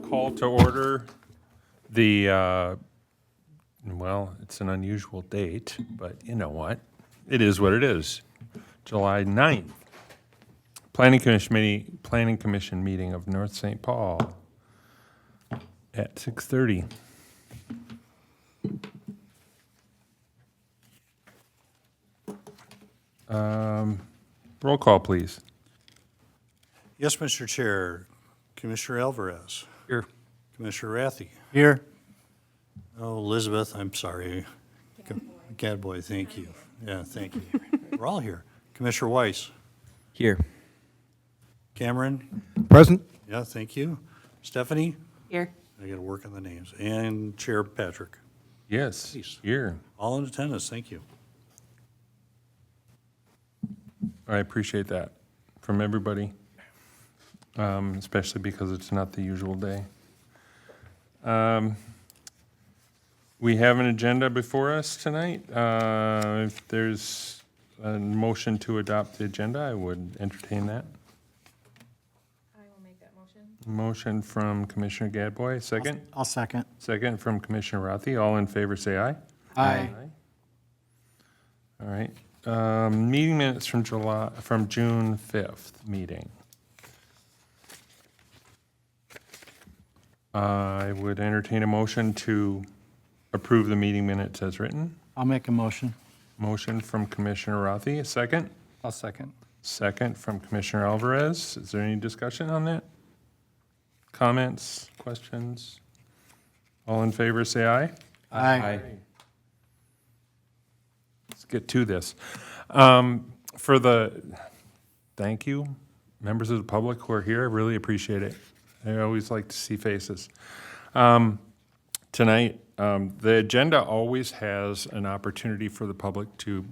Call to order the, well, it's an unusual date, but you know what? It is what it is. July 9th. Planning Commission meeting of North St. Paul at 6:30. Roll call, please. Yes, Mr. Chair. Commissioner Alvarez. Here. Commissioner Rathe. Here. Oh, Elizabeth, I'm sorry. Gadbois, thank you. Yeah, thank you. We're all here. Commissioner Weiss. Here. Cameron. Present. Yeah, thank you. Stephanie. Here. I got to work on the names. And Chair Patrick. Yes, Please. here. All in attendance, thank you. I appreciate that from everybody, especially because it's not the usual day. We have an agenda before us tonight. If there's a motion to adopt the agenda, I would entertain that. I will make that motion. Motion from Commissioner Gadbois, second. I'll second. Second from Commissioner Rathe. All in favor, say aye. Aye. All right. Meeting minutes from June 5th meeting. I would entertain a motion to approve the meeting minutes as written. I'll make a motion. Motion from Commissioner Rathe, a second. I'll second. Second from Commissioner Alvarez. Is there any discussion on that? Comments, questions? All in favor, say aye. Aye. Let's get to this. Thank you, members of the public who are here. I really appreciate it. I always like to see faces. Tonight, the agenda always has an opportunity for the public to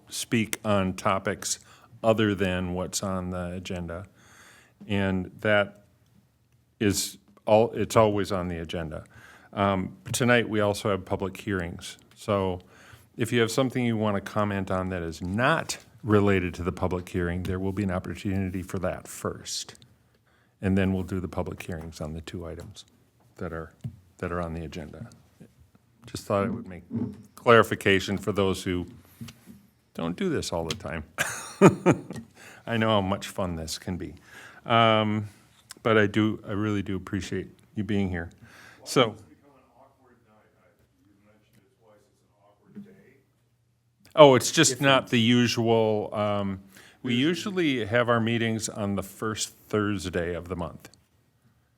speak on topics other than what's on the agenda. And that is it's always on the agenda. Tonight, we also have public hearings. So if you have something you want to comment on that is not related to the public hearing, there will be an opportunity for that first. And then we'll do the public hearings on the two items that are on the agenda. Just thought I would make clarification for those who don't do this all the time. I know how much fun this can be. But I really do appreciate you being here. So. Oh, it's just not the usual, we usually have our meetings on the first Thursday of the month,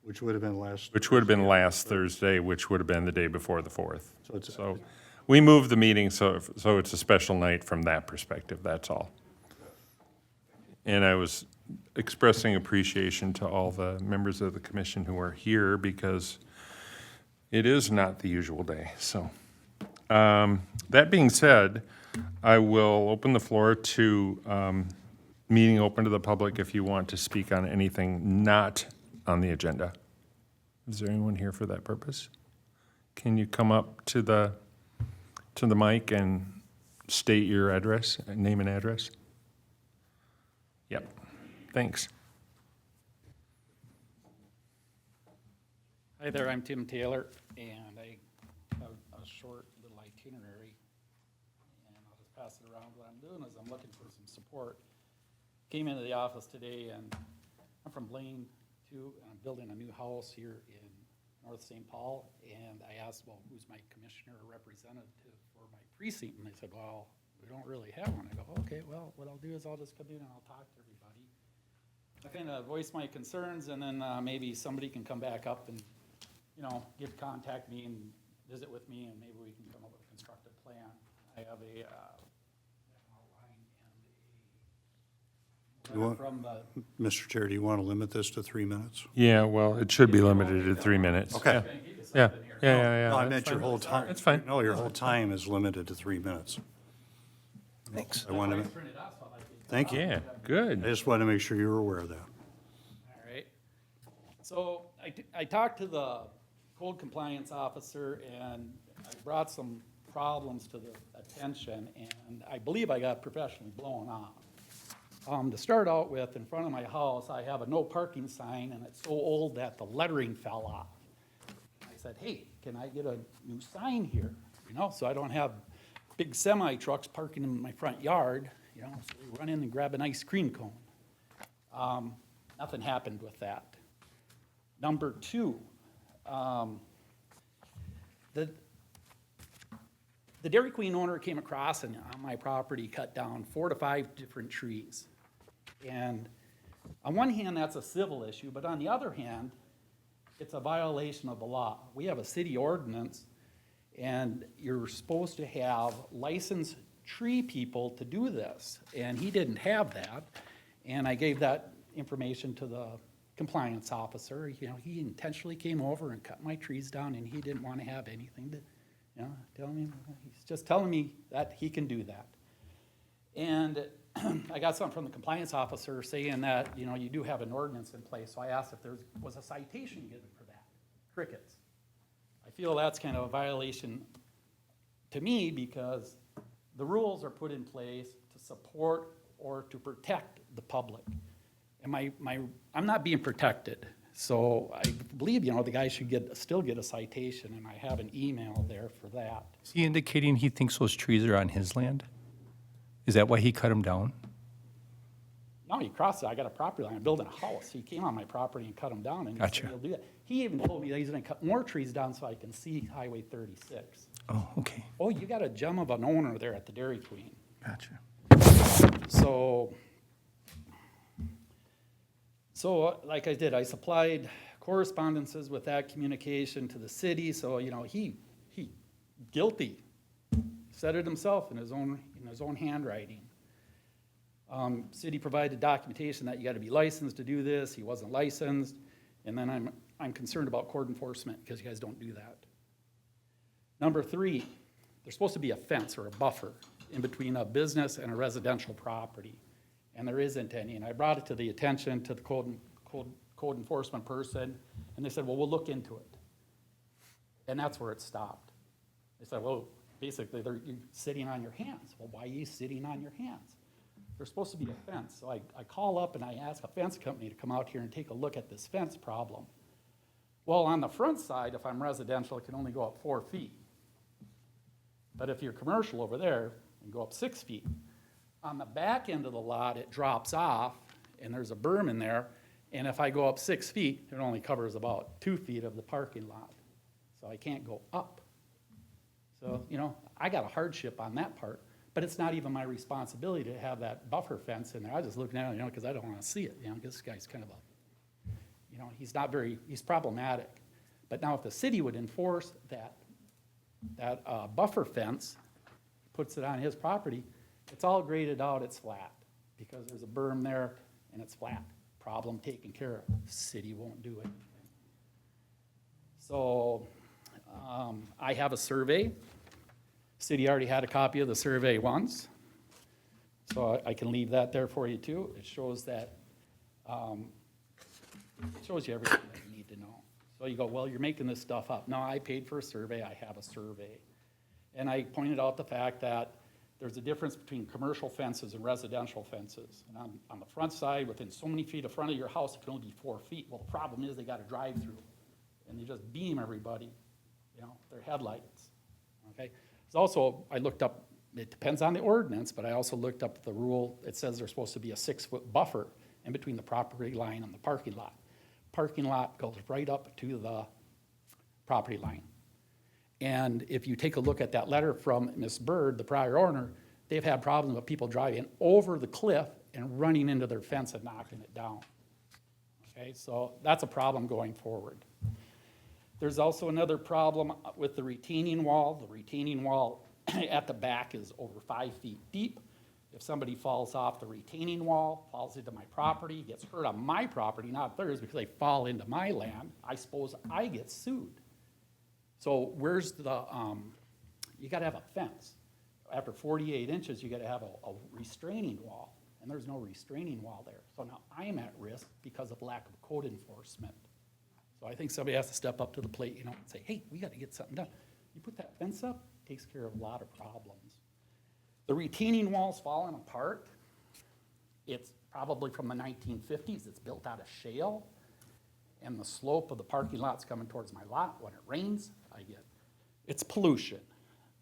Which would have been last. which would have been last Thursday, which would have been the day before the 4th. So it's- So we moved the meeting, so it's a special night from that perspective, that's all. And I was expressing appreciation to all the members of the commission who are here because it is not the usual day, so. That being said, I will open the floor to meeting open to the public if you want to speak on anything not on the agenda. Is there anyone here for that purpose? Can you come up to the mic and state your address, name and address? Yep, thanks. Hi there, I'm Tim Taylor, and I have a short little itinerary, and I'll just pass it around. What I'm doing is I'm looking for some support. Came into the office today, and I'm from Blaine too, and I'm building a new house here in North St. Paul, and I asked, well, who's my commissioner or representative for my precinct? And they said, well, we don't really have one. I go, okay, well, what I'll do is I'll just come in and I'll talk to everybody. I kind of voice my concerns, and then maybe somebody can come back up and contact me and visit with me, and maybe we can come up with a constructive plan. I have a outline and a letter from the. Mr. Chair, do you want to limit this to 3 minutes? Yeah, well, it should be limited to 3 minutes. Okay. Yeah, yeah, yeah, No, yeah. I that's meant your fine. whole time. That's fine. No, your whole time is limited to 3 minutes. Thanks. I wanted to, thank you. Yeah, I good. just wanted to make sure you were aware of that. All right. So I talked to the code compliance officer, and I brought some problems to the attention, and I believe I got professionally blown off. To start out with, in front of my house, I have a no parking sign, and it's so old that the lettering fell off. I said, hey, can I get a new sign here? You know, so I don't have big semi trucks parking in my front yard, you know, so we run in and grab an ice cream cone. Nothing happened with that. Number two, the Dairy Queen owner came across and on my property cut down 4 to 5 different trees. And on one hand, that's a civil issue, but on the other hand, it's a violation of the law. We have a city ordinance, and you're supposed to have licensed tree people to do this, and he didn't have that. And I gave that information to the compliance officer. You know, he intentionally came over and cut my trees down, and he didn't want to have anything to, you know, tell me, he's just telling me that he can do that. And I got something from the compliance officer saying that, you know, you do have an ordinance in place, so I asked if there was a citation given for that. Crickets. I feel that's kind of a violation to me because the rules are put in place to support or to protect the public. And I'm not being protected. So I believe, you know, the guy should still get a citation, and I have an email there for that. Is he indicating he thinks those trees are on his land? Is that why he cut them down? No, he crossed it. I got a property line. I'm building a house. He came on my property and cut them down, and he Gotcha. said he'll do that. He even told me that he's gonna cut more trees down so I can see Highway 36. Oh, okay, Oh, you got a gem of an owner there at the Dairy Queen. gotcha. So like I did, I supplied correspondences with that communication to the city, so, you know, he guilty, said it himself in his own handwriting. City provided documentation that you gotta be licensed to do this, he wasn't licensed, and then I'm concerned about court enforcement, because you guys don't do that. Number 3, there's supposed to be a fence or a buffer in between a business and a residential property, and there isn't any. And I brought it to the attention to the code enforcement person, and they said, well, we'll look into it. And that's where it stopped. They said, well, basically, you're sitting on your hands. Well, why are you sitting on your hands? There's supposed to be a fence. So I call up and I ask a fence company to come out here and take a look at this fence problem. Well, on the front side, if I'm residential, it can only go up 4 feet. But if you're commercial over there, you can go up 6 feet. On the back end of the lot, it drops off, and there's a berm in there, and if I go up 6 feet, it only covers about 2 feet of the parking lot. So I can't go up. So, you know, I got a hardship on that part, but it's not even my responsibility to have that buffer fence in there. I was just looking at it, you know, because I don't want to see it, you know, this guy's kind of a, you know, he's problematic. But now if the city would enforce that buffer fence, puts it on his property, it's all graded out, it's flat, because there's a berm there and it's flat. Problem taken care of. City won't do it. So I have a survey. City already had a copy of the survey once, so I can leave that there for you too. It shows that, it shows you everything that you need to know. So you go, well, you're making this stuff up. No, I paid for a survey, I have a survey. And I pointed out the fact that there's a difference between commercial fences and residential fences. And on the front side, within so many feet of front of your house, it can only be 4 feet. Well, the problem is they got a drive-through, and they just beam everybody, you know, their headlights, okay? There's also, I looked up, it depends on the ordinance, but I also looked up the rule. It says there's supposed to be a 6-foot buffer in between the property line and the parking lot. Parking lot goes right up to the property line. And if you take a look at that letter from Ms. Bird, the prior owner, they've had problems with people driving over the cliff and running into their fence and knocking it down. Okay, so that's a problem going forward. There's also another problem with the retaining wall. The retaining wall at the back is over 5 feet deep. If somebody falls off the retaining wall, falls into my property, gets hurt on my property, not theirs, because they fall into my land, I suppose I get sued. So where's the, you gotta have a fence. After 48 inches, you gotta have a restraining wall, and there's no restraining wall there. So now I'm at risk because of lack of code enforcement. So I think somebody has to step up to the plate, you know, and say, hey, we gotta get something done. You put that fence up, takes care of a lot of problems. The retaining wall's falling apart. It's probably from the 1950s. It's built out of shale. And the slope of the parking lot's coming towards my lot. When it rains, it's pollution.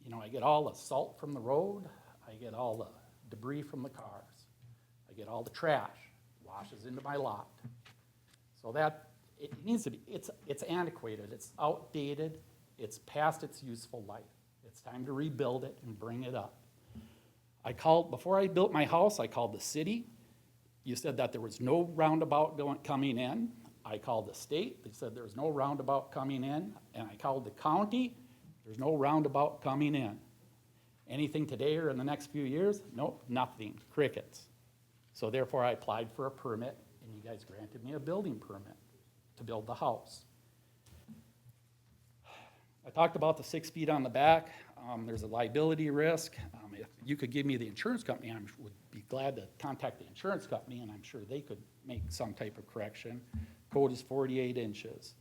You know, I get all the salt from the road. I get all the debris from the cars. I get all the trash, washes into my lot. So that, it needs to be, it's antiquated, it's outdated, it's past its useful life. It's time to rebuild it and bring it up. Before I built my house, I called the city. You said that there was no roundabout coming in. I called the state, they said there was no roundabout coming in, and I called the county, there's no roundabout coming in. Anything today or in the next few years? Nope, nothing, crickets. So therefore I applied for a permit, and you guys granted me a building permit to build the house. I talked about the 6 feet on the back. There's a liability risk. If you could give me the insurance company, I would be glad to contact the insurance company, and I'm sure they could make some type of correction. Code is 48 inches.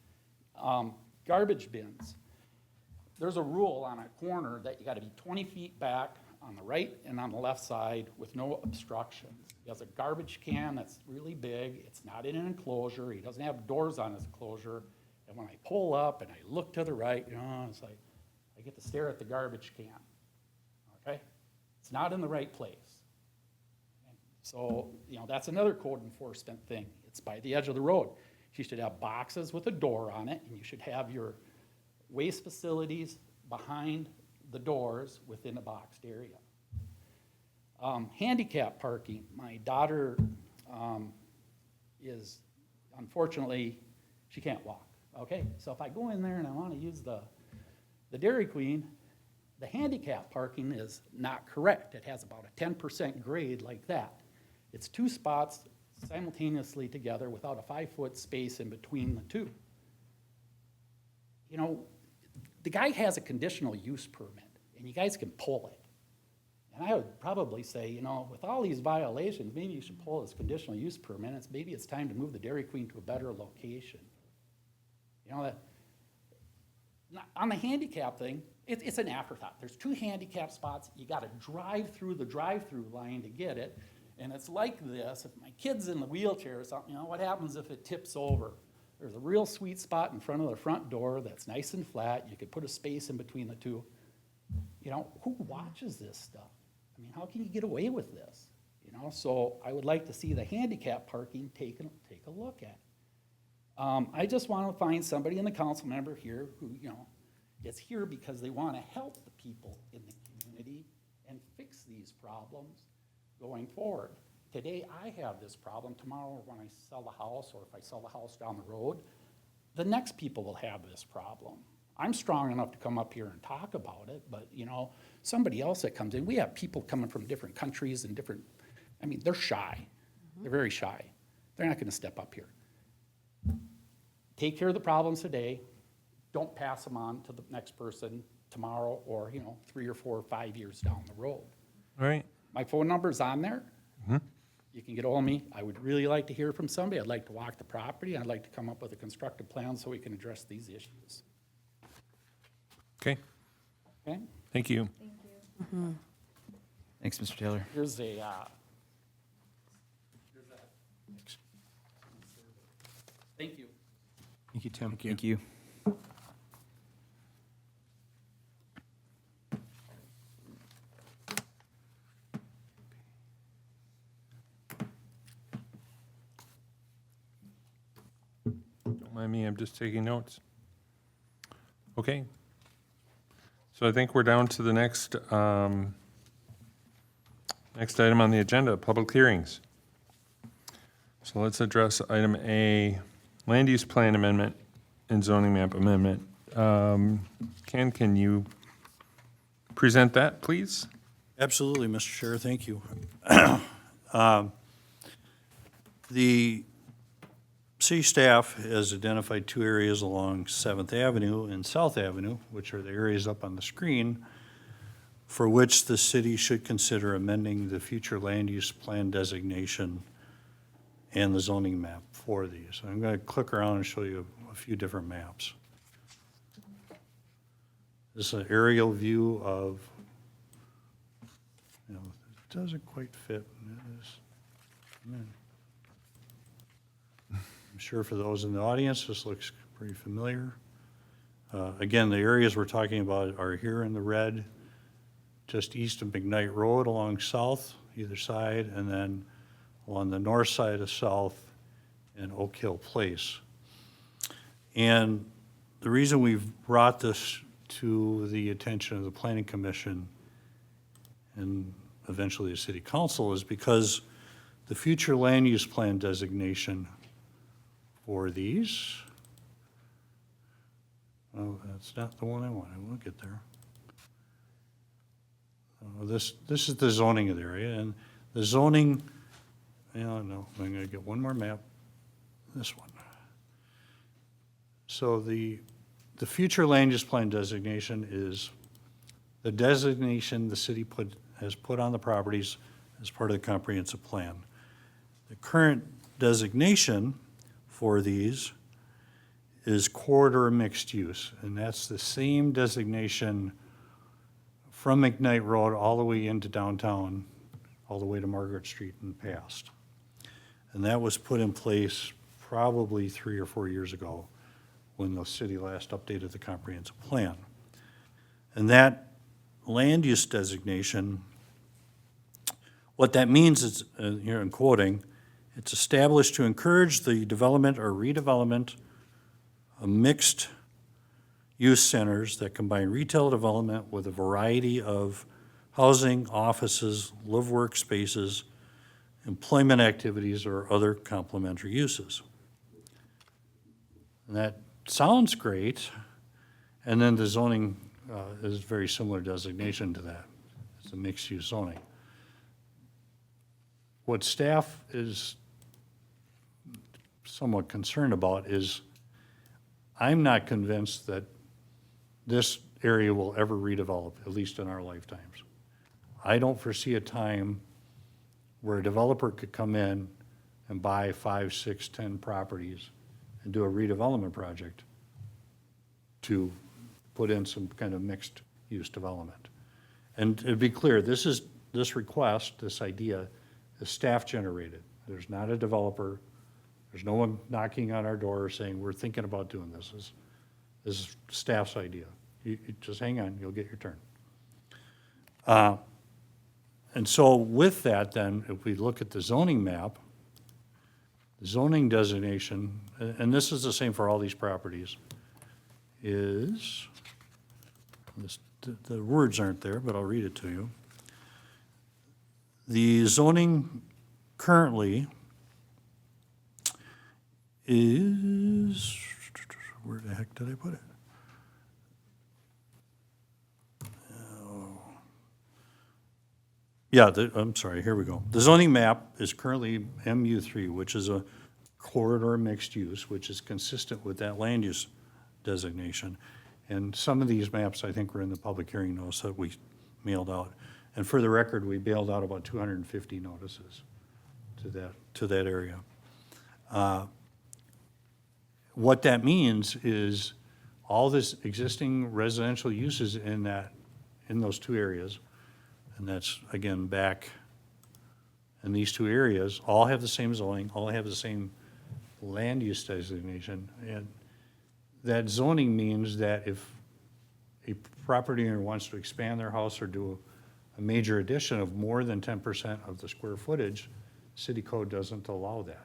Garbage bins. There's a rule on a corner that you gotta be 20 feet back on the right and on the left side with no obstructions. He has a garbage can that's really big. It's not in an enclosure. He doesn't have doors on his enclosure. And when I pull up and I look to the right, you know, it's like, I get to stare at the garbage can, okay? It's not in the right place. So, you know, that's another code enforcement thing. It's by the edge of the road. You should have boxes with a door on it, and you should have your waste facilities behind the doors within a boxed area. Handicap parking. My daughter is, unfortunately, she can't walk, okay? So if I go in there and I want to use the Dairy Queen, the handicap parking is not correct. It has about a 10% grade like that. It's 2 spots simultaneously together without a 5-foot space in between the two. You know, the guy has a conditional use permit, and you guys can pull it. And I would probably say, you know, with all these violations, maybe you should pull this conditional use permit. Maybe it's time to move the Dairy Queen to a better location. You know, on the handicap thing, it's an afterthought. There's 2 handicap spots. You got to drive through the drive-through line to get it. And it's like this. If my kid's in the wheelchair or something, you know, what happens if it tips over? There's a real sweet spot in front of the front door that's nice and flat. You could put a space in between the two. You know, who watches this stuff? I mean, how can you get away with this? You know, so I would like to see the handicap parking take a look at. I just want to find somebody in the council member here who, you know, is here because they want to help the people in the community and fix these problems going forward. Today, I have this problem. Tomorrow, when I sell the house, or if I sell the house down the road, the next people will have this problem. I'm strong enough to come up here and talk about it, but, you know, somebody else that comes in, we have people coming from different countries and different, I mean, they're shy. They're very shy. They're not gonna step up here. Take care of the problems today. Don't pass them on to the next person tomorrow or, you know, 3 or 4 or 5 years down the road. All right. My phone number's on there. You can get ahold of me. I would really like to hear from somebody. I'd like to walk the property. I'd like to come up with a constructive plan so we can address these issues. Okay, Okay? thank you. Thank you. Thanks, Mr. Taylor. Here's a, thank you. Thank you, Tim. Thank you. Don't mind me, I'm just taking notes. Okay. So I think we're down to the next item on the agenda, public hearings. So let's address item A, land use plan amendment and zoning map amendment. Ken, can you present that, please? Absolutely, Mr. Chair, thank you. The city staff has identified 2 areas along 7th Avenue and South Avenue, which are the areas up on the screen, for which the city should consider amending the future land use plan designation and the zoning map for these. I'm going to click around and show you a few different maps. This is an aerial view of, you know, it doesn't quite fit. It is. I'm sure for those in the audience, this looks pretty familiar. Again, the areas we're talking about are here in the red, just east of McKnight Road along south, either side, and then along the north side of South and Oak Hill Place. And the reason we've brought this to the attention of the Planning Commission and eventually the City Council is because the future land use plan designation for these, oh, that's not the one I want, we'll get there. This is the zoning of the area, and the zoning, no, I'm gonna get one more map, this one. So the future land use plan designation is the designation the city has put on the properties as part of the comprehensive plan. The current designation for these is corridor mixed use, and that's the same designation from McKnight Road all the way into downtown, all the way to Margaret Street and past. And that was put in place probably 3 or 4 years ago when the city last updated the comprehensive plan. And that land use designation, what that means is, here I'm quoting, it's established to encourage the development or redevelopment of mixed use centers that combine retail development with a variety of housing, offices, live-work spaces, employment activities, or other complementary uses. And that sounds great, and then the zoning is very similar designation to that. It's a mixed-use zoning. What staff is somewhat concerned about is I'm not convinced that this area will ever redevelop, at least in our lifetimes. I don't foresee a time where a developer could come in and buy 5, 6, 10 properties and do a redevelopment project to put in some kind of mixed-use development. And to be clear, this request, this idea, is staff-generated. There's not a developer. There's no one knocking on our door saying, we're thinking about doing this. This is staff's idea. You just hang on, you'll get your turn. And so with that, then, if we look at the zoning map, the zoning designation, and this is the same for all these properties, is, the words aren't there, but I'll read it to you. The zoning currently is, where the heck did I put it? Yeah, I'm sorry, here we go. The zoning map is currently MU3, which is a corridor mixed use, which is consistent with that land use designation. And some of these maps, I think, were in the public hearing notice that we mailed out. And for the record, we bailed out about 250 notices to that area. What that means is all this existing residential uses in those two areas, and that's, again, back in these two areas, all have the same zoning, all have the same land use designation. And that zoning means that if a property owner wants to expand their house or do a major addition of more than 10% of the square footage, city code doesn't allow that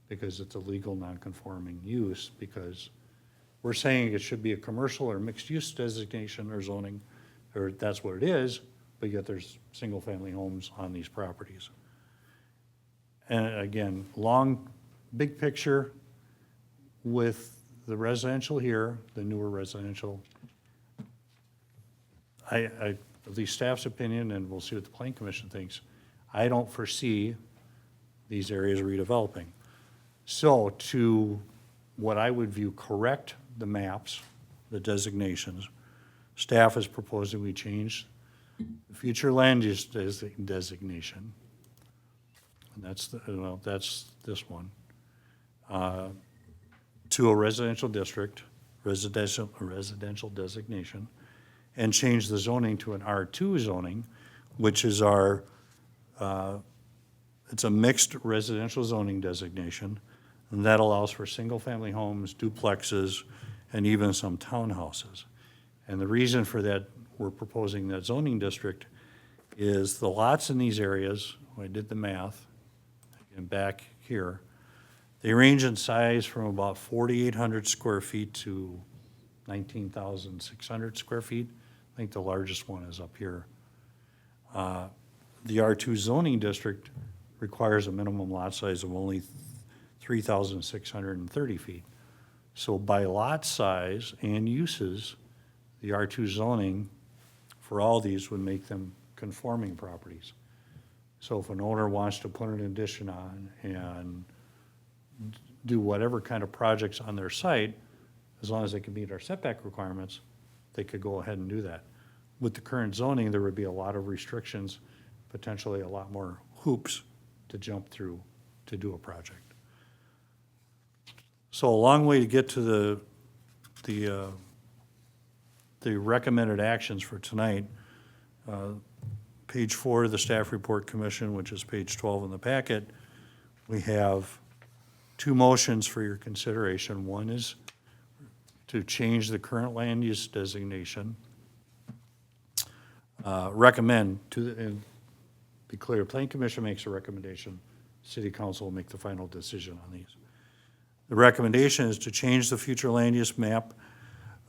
because it's a legal non-conforming use, because we're saying it should be a commercial or mixed-use designation or zoning, or that's what it is, but yet there's single-family homes on these properties. And again, big picture with the residential here, the newer residential, at least staff's opinion, and we'll see what the Planning Commission thinks, I don't foresee these areas redeveloping. So to what I would view correct the maps, the designations, staff is proposing we change the future land use designation, and that's this one, to a residential district, residential designation, and change the zoning to an R2 zoning, which is our it's a mixed residential zoning designation, and that allows for single-family homes, duplexes, and even some townhouses. And the reason for that, we're proposing that zoning district, is the lots in these areas, when I did the math, and back here, they range in size from about 4,800 square feet to 19,600 square feet. I think the largest one is up here. The R2 zoning district requires a minimum lot size of only 3,630 feet. So by lot size and uses, the R2 zoning for all these would make them conforming properties. So if an owner wants to put an addition on and do whatever kind of projects on their site, as long as they can meet our setback requirements, they could go ahead and do that. With the current zoning, there would be a lot of restrictions, potentially a lot more hoops to jump through to do a project. So a long way to get to the recommended actions for tonight. Page 4 of the staff report commission, which is page 12 in the packet, we have two motions for your consideration. One is to change the current land use designation. Recommend to, and be clear, Plan Commission makes a recommendation, City Council will make the final decision on these. The recommendation is to change the future land use map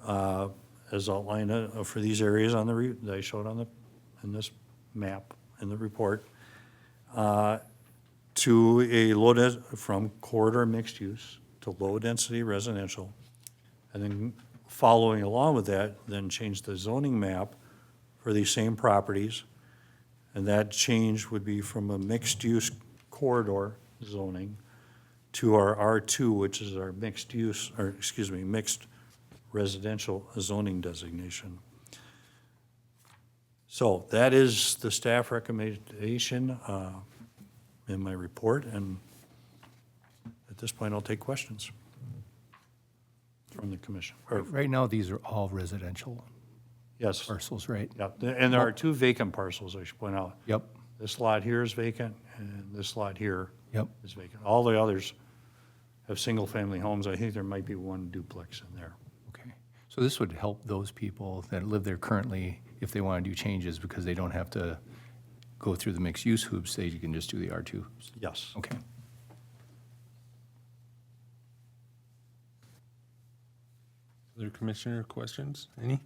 as outlined for these areas on the, that I showed on the, in this map in the report, to a from corridor mixed use to low density residential. And then following along with that, then change the zoning map for these same properties. And that change would be from a mixed use corridor zoning to our R2, which is our mixed use, or excuse me, mixed residential zoning designation. So that is the staff recommendation in my report, and at this point, I'll take questions from the commission. Or, Right now, these are all residential yes, parcels, right? yeah, and there are two vacant parcels, I should point out. Yep, This lot here is vacant, and this lot here yep. is vacant. All the others have single-family homes. I think there might be one duplex in there. Okay. So this would help those people that live there currently if they want to do changes because they don't have to go through the mixed-use hoops. They can just do the R2 hoops. Yes. Okay. Other commissioner questions? Any?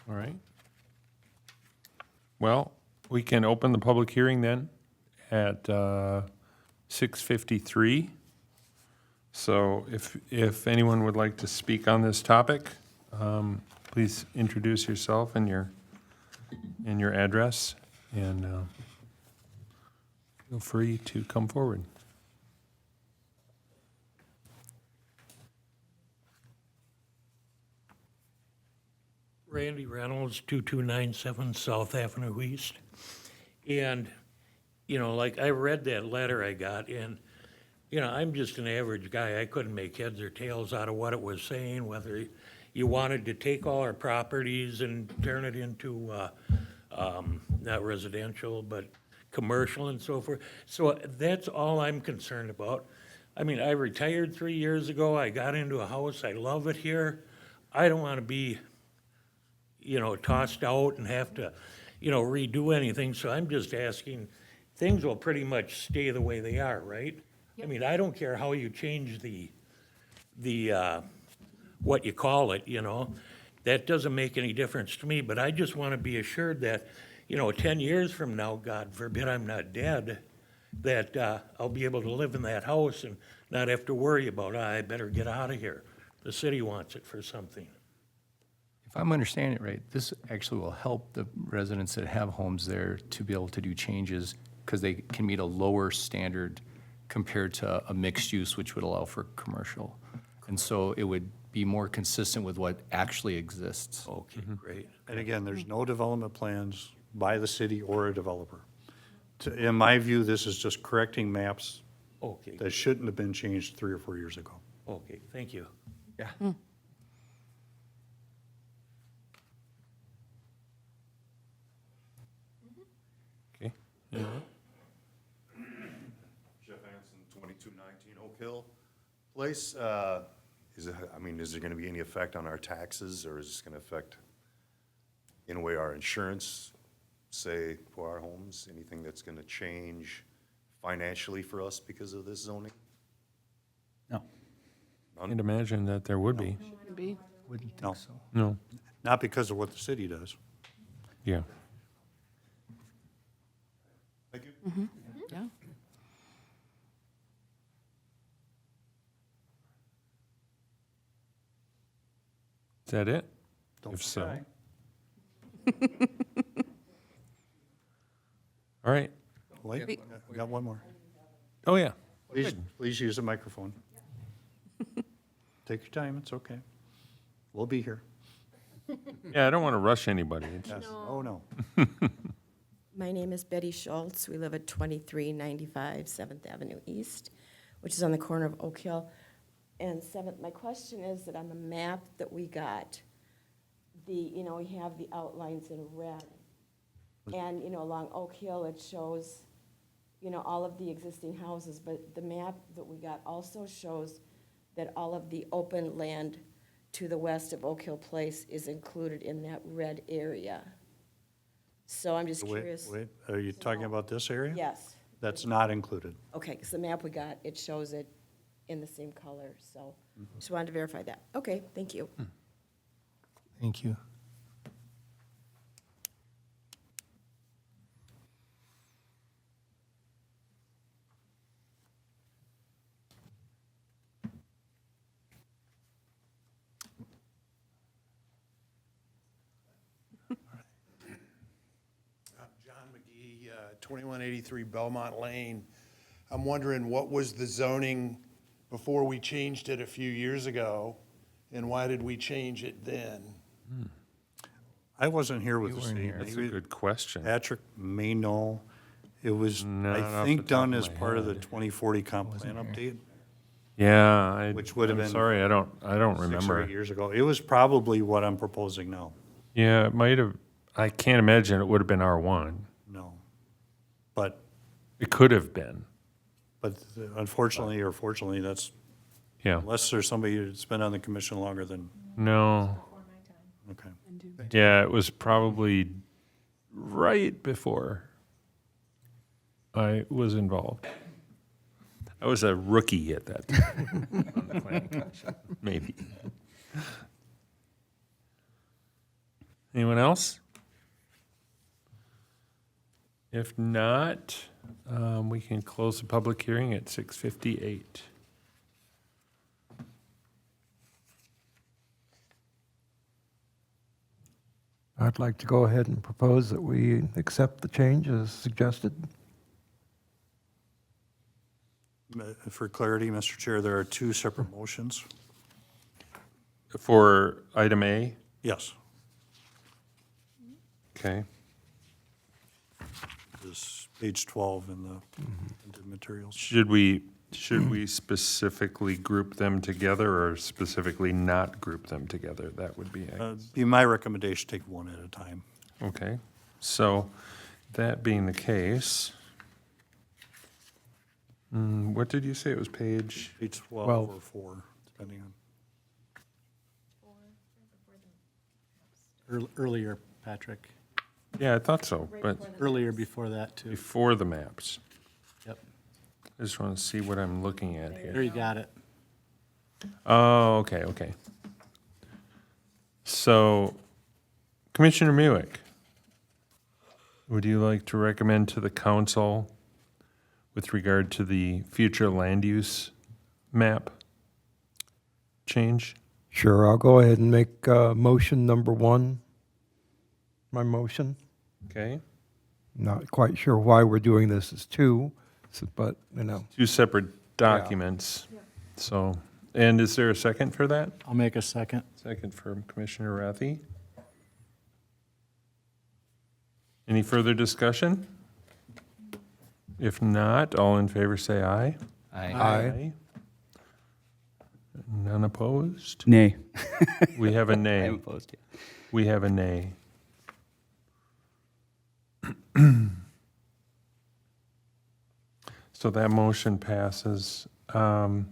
All right. Well, we can open the public hearing then at 6:53. So if anyone would like to speak on this topic, please introduce yourself and your address, and feel free to come forward. Randy Reynolds, 2297 South Avenue East. And, you know, like, I read that letter I got, and, you know, I'm just an average guy. I couldn't make heads or tails out of what it was saying, whether you wanted to take all our properties and turn it into, not residential, but commercial and so forth. So that's all I'm concerned about. I mean, I retired 3 years ago. I got into a house. I love it here. I don't want to be, you know, tossed out and have to, you know, redo anything. So I'm just asking, things will pretty much stay the way they are, right? I mean, I don't care how you change the what you call it, you know. That doesn't make any difference to me, but I just want to be assured that, you know, 10 years from now, God forbid I'm not dead, that I'll be able to live in that house and not have to worry about, I better get out of here. The city wants it for something. If I'm understanding it right, this actually will help the residents that have homes there to be able to do changes because they can meet a lower standard compared to a mixed use, which would allow for commercial. And so it would be more consistent with what actually exists. Okay, great. And again, there's no development plans by the city or a developer. In my view, this is just correcting maps Okay, that shouldn't have been changed 3 or 4 years ago. okay, thank you. Yeah. Jeff Hansen, 2219 Oak Hill Place. Is it, I mean, is there gonna be any effect on our taxes, or is this gonna affect, in a way, our insurance, say, for our homes? Anything that's gonna change financially for us because of this zoning? No. I can imagine that there would be. Wouldn't No. think so. No, Not because of what the city does. yeah. Thank you. Yeah. Is that it? Don't If so. try. All right. Wait, we got one more. Oh, yeah. Please use the microphone. Take your time, it's okay. We'll be here. Yeah, I don't want to rush anybody. Yes. Oh, no. My name is Betty Schultz. We live at 2395 7th Avenue East, which is on the corner of Oak Hill and 7th. My question is that on the map that we got, we have the outlines in red. And, along Oak Hill, it shows, all of the existing houses, but the map that we got also shows that all of the open land to the west of Oak Hill Place is included in that red area. So I'm just curious. Wait, are you talking about this area? Yes, That's not included. okay, because the map we got, it shows it in the same color, so just wanted to verify that. Okay, thank you. Thank you. John McGee, 2183 Belmont Lane. I'm wondering, what was the zoning before we changed it a few years ago, and why did we change it then? I wasn't here with the weren't city. here. That's a good question. Patrick may know. It was, Not I off think, the top done of as my part of the head. 2040 comp plan update, Yeah, Which would have I'm been sorry, I don't 6 or remember. 8 years ago. It was probably what I'm proposing now. Yeah, it might have, I can't imagine it would have been R1. No. But It could have been, unfortunately or fortunately, that's, yeah. unless there's somebody who's been on the commission longer than, No, Before my time. okay. yeah, it was probably right before I was involved. I was a rookie at that time on the planning commission, maybe. Anyone else? If not, we can close the public hearing at 6:58. I'd like to go ahead and propose that we accept the change as suggested. For clarity, Mr. Chair, there are 2 separate motions. For item A, Yes. okay. This page 12 in the materials. Should we specifically group them together or specifically not group them together? That would be, Be my recommendation, take one at a time. okay. So that being the case, what did you say? It was page? Page 12 Well- or 4, depending on. Earlier, Patrick. Yeah, I thought so, but Earlier before that, too. before the maps. Yep. I just want to see what I'm looking at There here. you got it. Oh, okay, okay. So, Commissioner Muhic, would you like to recommend to the council with regard to the future land use map change? Sure, I'll go ahead and make motion number 1, my motion. Okay, Not quite sure why we're doing this as 2, but, two separate documents. So, and is there a second for that? I'll make a second. Second from Commissioner Rathe. Any further discussion? If not, all in favor say aye. Aye. None opposed? Nay. We have a I am nay. opposed, yeah. We have a nay. So that motion passes. And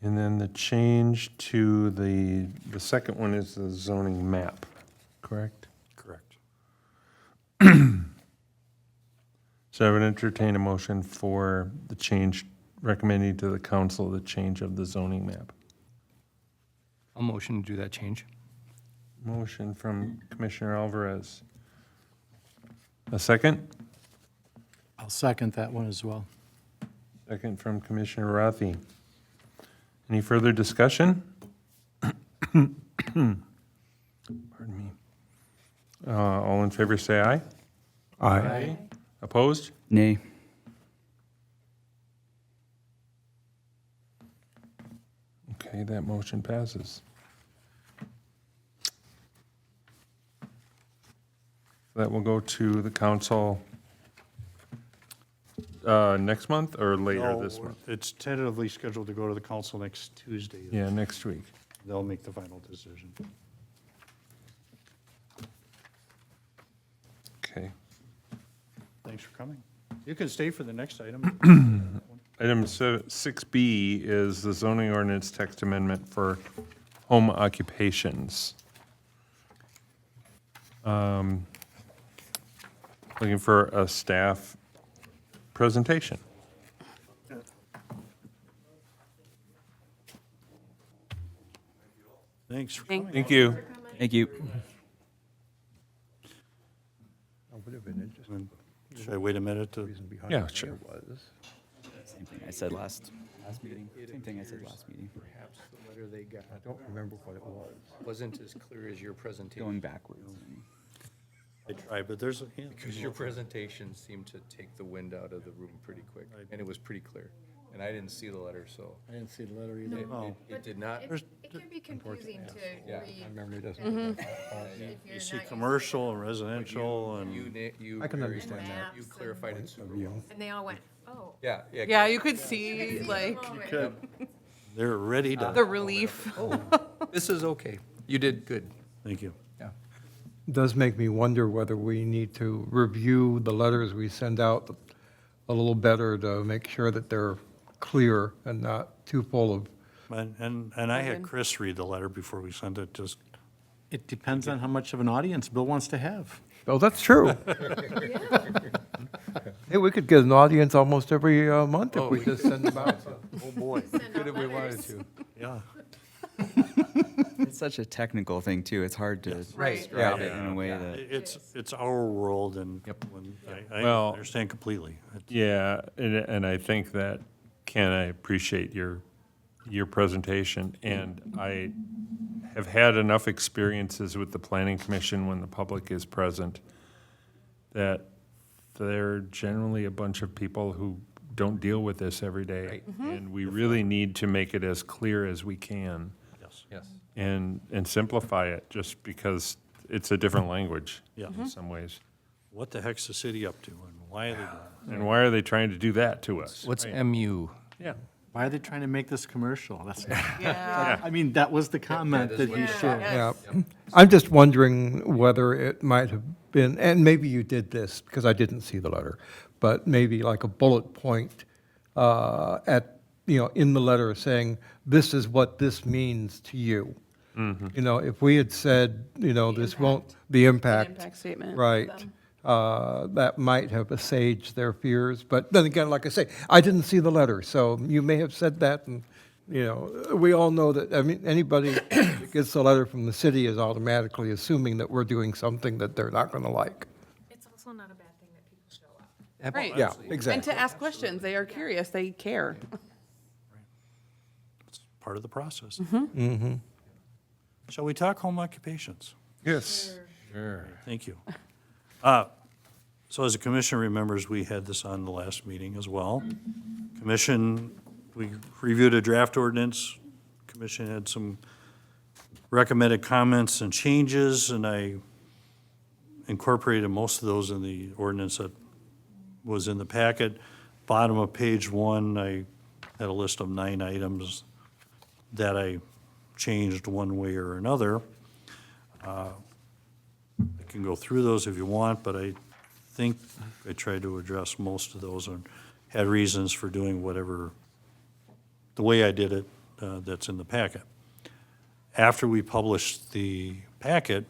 then the change to the second one is the zoning map, correct? Correct. So I would entertain a motion for the change, recommending to the council the change of the zoning map. I'll motion to do that change. Motion from Commissioner Alvarez. A second? I'll second that one as well. Second from Commissioner Rathe. Any further discussion? Pardon me. All in favor, say aye. Aye. Opposed? Nay. Okay, that motion passes. That will go to the council next month or later No, this month? It's tentatively scheduled to go to the council next Tuesday. Yeah, next week. They'll make the final decision. Okay. Thanks for coming. You can stay for the next item. Item 6B is the zoning ordinance text amendment for home occupations. Looking for a staff presentation. Thanks for coming. Thank you. Thank you. Should I wait a minute to? Yeah, sure. Same thing I said last meeting. Same thing I said last meeting. Perhaps the letter they got I don't remember what it was. wasn't as clear as your presentation. Going backwards. I tried, but there's a. Because your presentation seemed to take the wind out of the room pretty quick, and it was pretty clear. And I didn't see the letter, so I didn't see the letter either. it did not. It can be confusing to Yeah. read. Memory doesn't. if you're You see not commercial and residential You, and. you I can very- understand that. You clarified it super well. used- And they all went, oh. Yeah, yeah. Yeah, you could see like They're ready the to. relief. This is okay. You did good. Thank you. Yeah. Does make me wonder whether we need to review the letters we send out a little better to make sure that they're clear and not too full of, And I had Chris read the letter before we sent it, just. It depends on how much of an audience Bill wants to have. oh, that's true. Hey, we could get an audience almost every month if we just send them out. Oh, boy. Good if we wanted to. Yeah. It's such a technical thing too. It's hard to Right. describe Yeah. it in a way that. It's our world and when, I Well- understand completely. Yeah, and I think that, Ken, I appreciate your presentation, and I have had enough experiences with the planning commission when the public is present that they're generally a bunch of people who don't deal with this every day. And we really need to make it as clear as we can Yes. Yes. and simplify it, just because it's a different language Yeah. in some ways. What the heck's the city up to and why are they doing it? And why are they trying to do that to us? What's MU? Yeah. Why are they trying to make this commercial? That's, Yeah. I mean, that was the comment that you shared. Yeah. I'm just wondering whether it might have been, and maybe you did this, because I didn't see the letter, but maybe like a bullet point in the letter saying, this is what this means to you. You know, if we had said, this won't, the impact. Impact statement. Right. That might have assuaged their fears, but then again, like I say, I didn't see the letter, so you may have said that, and, we all know that, I mean, anybody that gets a letter from the city is automatically assuming that we're doing something that they're not gonna like. It's also not a bad thing that people show up. Right. Yeah, And exactly. to ask questions, they are curious, they care. It's part of the process. Mm-hmm. Shall we talk home occupations? Yes. Sure. Thank you. So as the commission remembers, we had this on the last meeting as well. Commission, we reviewed a draft ordinance. Commission had some recommended comments and changes, and I incorporated most of those in the ordinance that was in the packet. Bottom of page 1, I had a list of 9 items that I changed one way or another. I can go through those if you want, but I think I tried to address most of those and had reasons for doing whatever, the way I did it, that's in the packet. After we published the packet,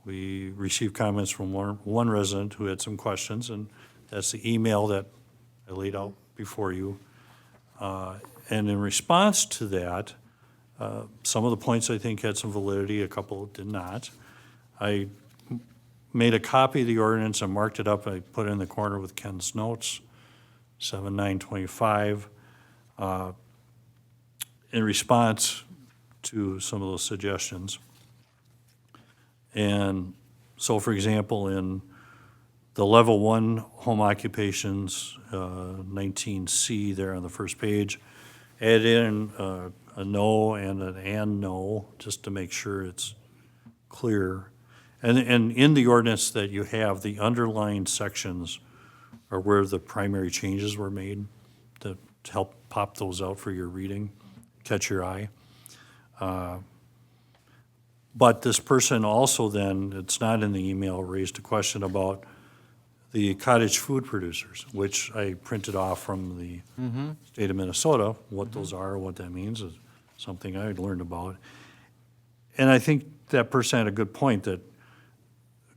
we received comments from one resident who had some questions, and that's the email that I laid out before you. And in response to that, some of the points I think had some validity, a couple did not. I made a copy of the ordinance and marked it up. I put it in the corner with Ken's notes, 7/9/25, in response to some of those suggestions. And so, for example, in the level 1 home occupations, 19C there on the first page, add in a no and an and no, just to make sure it's clear. And in the ordinance that you have, the underlined sections are where the primary changes were made to help pop those out for your reading, catch your eye. But this person also then, it's not in the email, raised a question about the cottage food producers, which I printed off from the state of Minnesota. What those are, what that means is something I had learned about. And I think that person had a good point, that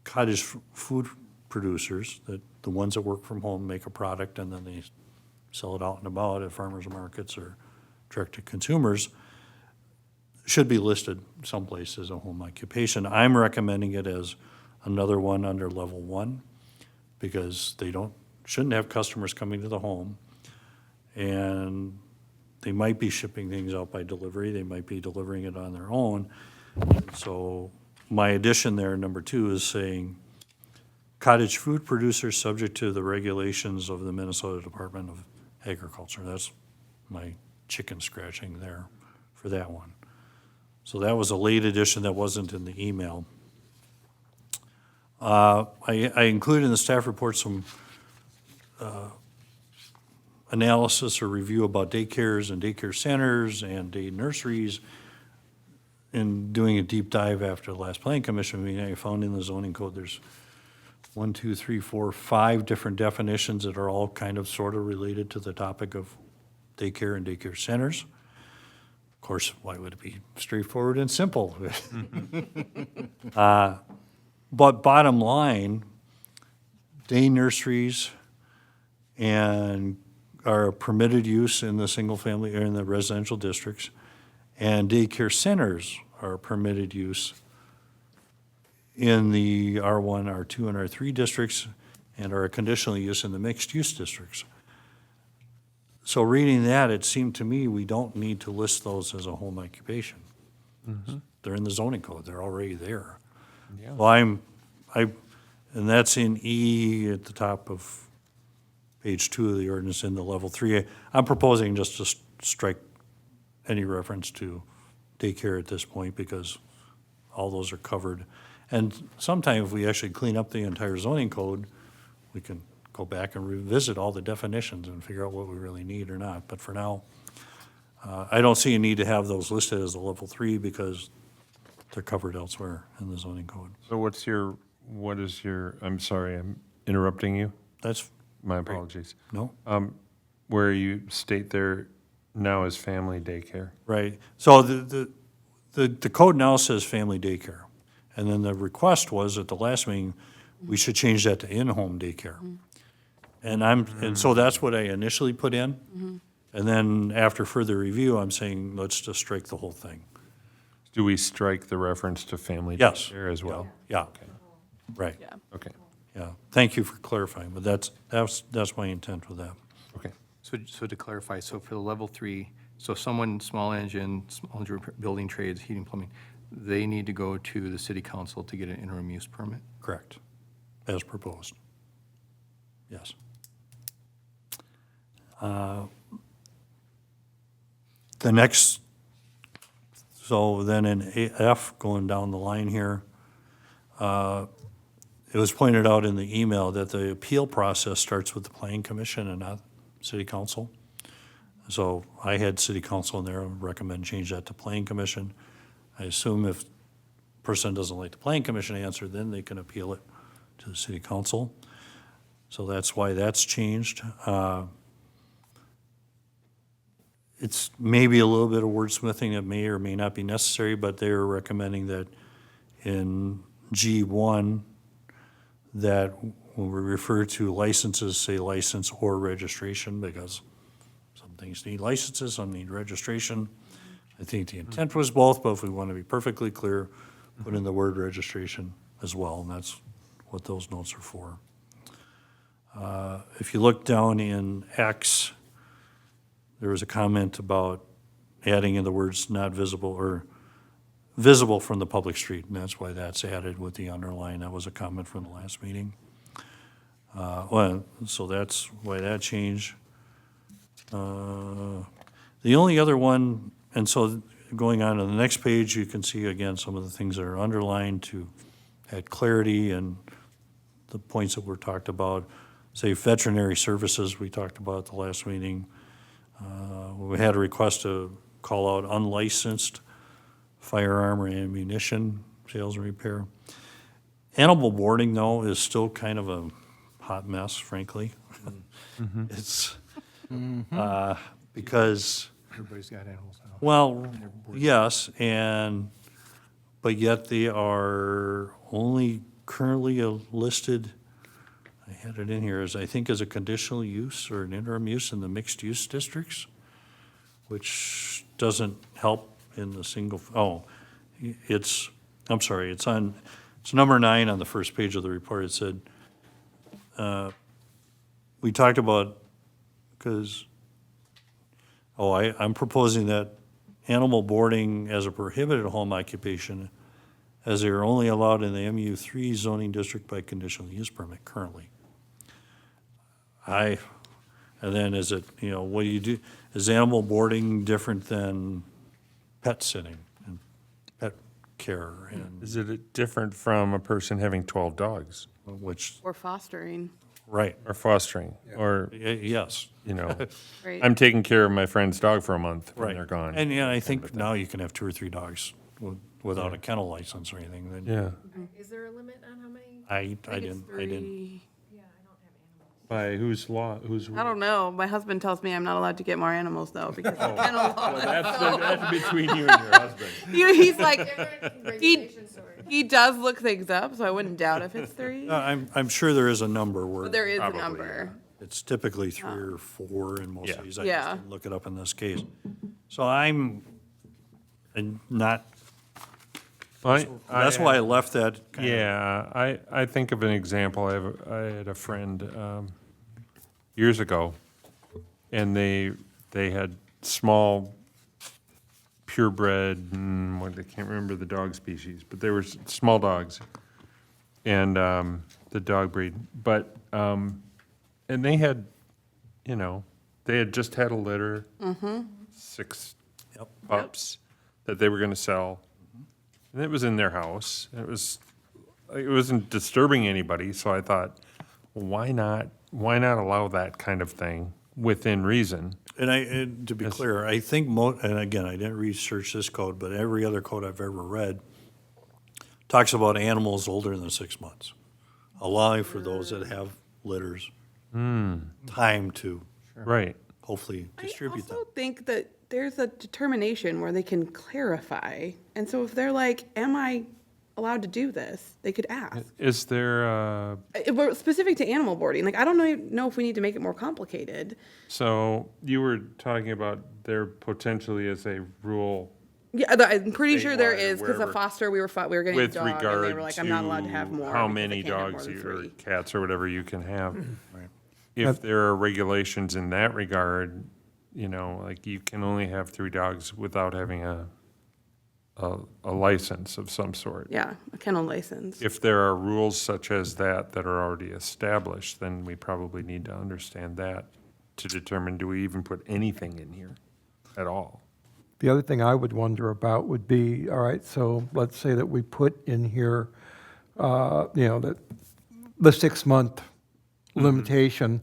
cottage food producers, that the ones that work from home make a product and then they sell it out and about at farmers markets or direct to consumers, should be listed someplace as a home occupation. I'm recommending it as another one under level 1, because they shouldn't have customers coming to the home, and they might be shipping things out by delivery, they might be delivering it on their own. So my addition there, number 2, is saying cottage food producers subject to the regulations of the Minnesota Department of Agriculture. That's my chicken scratching there for that one. So that was a late addition that wasn't in the email. I included in the staff report some analysis or review about daycares and daycare centers and day nurseries. In doing a deep dive after the last planning commission meeting, I found in the zoning code there's 1, 2, 3, 4, 5 different definitions that are all kind of sort of related to the topic of daycare and daycare centers. Of course, why would it be straightforward and simple? But bottom line, day nurseries and are permitted use in the single family or in the residential districts, and daycare centers are permitted use in the R1, R2, and R3 districts, and are a conditional use in the mixed use districts. So reading that, it seemed to me we don't need to list those as a home occupation. They're in the zoning code, they're already there. Well, and that's in E at the top of page 2 of the ordinance in the level 3. I'm proposing just to strike any reference to daycare at this point, because all those are covered. And sometime if we actually clean up the entire zoning code, we can go back and revisit all the definitions and figure out what we really need or not. But for now, I don't see a need to have those listed as a level 3, because they're covered elsewhere in the zoning code. So what is your, I'm sorry, I'm interrupting you. That's, My apologies. no? Where you state there now is family daycare. Right. So the code now says family daycare. And then the request was at the last meeting, we should change that to in-home daycare. And so that's what I initially put in. And then after further review, I'm saying, let's just strike the whole thing. Do we strike the reference to family Yes. daycare as well? Yeah. Right. Yeah. Okay, Yeah. Thank you for clarifying, but that's my intent with that. okay. So to clarify, so for the level 3, so someone, small engine building trades, heating, plumbing, they need to go to the city council to get an interim use permit? Correct. As proposed. Yes. The next, so then in F, going down the line here, it was pointed out in the email that the appeal process starts with the planning commission and not city council. So I had city council in there, I would recommend change that to planning commission. I assume if person doesn't like the planning commission answer, then they can appeal it to the city council. So that's why that's changed. It's maybe a little bit of wordsmithing that may or may not be necessary, but they're recommending that in G1, that when we refer to licenses, say license or registration, because some things need licenses, some need registration. I think the intent was both, but if we want to be perfectly clear, put in the word registration as well, and that's what those notes are for. If you look down in X, there was a comment about adding in the words not visible or visible from the public street, and that's why that's added with the underline. That was a comment from the last meeting. So that's why that changed. The only other one, and so going on to the next page, you can see again some of the things that are underlined to add clarity and the points that were talked about. Say veterinary services, we talked about at the last meeting. We had a request to call out unlicensed firearm or ammunition sales and repair. Animal boarding, though, is still kind of a hot mess, frankly. It's, because, Everybody's got animals now. well, yes, but yet they are only currently listed, I had it in here, as I think as a conditional use or an interim use in the mixed use districts, which doesn't help in the single, it's number 9 on the first page of the report. It said, we talked about, I'm proposing that animal boarding as a prohibited home occupation, as they are only allowed in the MU3 zoning district by conditional use permit currently. And then is it, what do you do? Is animal boarding different than pet sitting and pet care and, Is it different from a person having 12 dogs which, Or fostering, right, or fostering? Or, yes. right? I'm taking care of my friend's dog for a month when Right. they're gone. And yeah, I think now you can have 2 or 3 dogs without a kennel license or anything. Then Yeah. Is there a limit on how many? I think it's didn't. 3. Yeah, I don't have animals. By whose law, whose? I don't know. My husband tells me I'm not allowed to get more animals though because of kennel law. That's between you and your husband. He's like, Different regulations or. he does look things up, so I wouldn't doubt if it's 3. I'm sure there is a number where But there is Probably, a number. it's typically 3 or 4 in most Yeah. of these. I Yeah. just didn't look it up in this case. So I'm not, that's why I left that kind of. Yeah, I think of an example. I had a friend years ago, and they had small purebred, I can't remember the dog species, but they were small dogs, and the dog breed. But and they had, they had just had a litter, 6 Yep. pups that they were going to sell. And it was in their house. It wasn't disturbing anybody, so I thought, well, why not allow that kind of thing within reason? And to be clear, I think and again, I didn't research this code, but every other code I've ever read talks about animals older than 6 months, allowing for those that have litters time to Right. hopefully distribute I them. also think that there's a determination where they can clarify. And so if they're like, am I allowed to do this? They could ask. Is there, But specific to animal boarding, like, I don't know if we need to make it more complicated. so you were talking about there potentially is a rule Yeah, I'm pretty sure there Statewide or is, because wherever. a foster, we were getting a with dog, and regard they were like, I'm not allowed to have more. how because I many can't have more dogs than or 3. cats or whatever you can have. Right. If there are regulations in that regard, like you can only have 3 dogs without having a license of some sort. Yeah, a kennel license. If there are rules such as that are already established, then we probably need to understand that to determine, do we even put anything in here at all? The other thing I would wonder about would be, all right, so let's say that we put in here, that the 6-month limitation.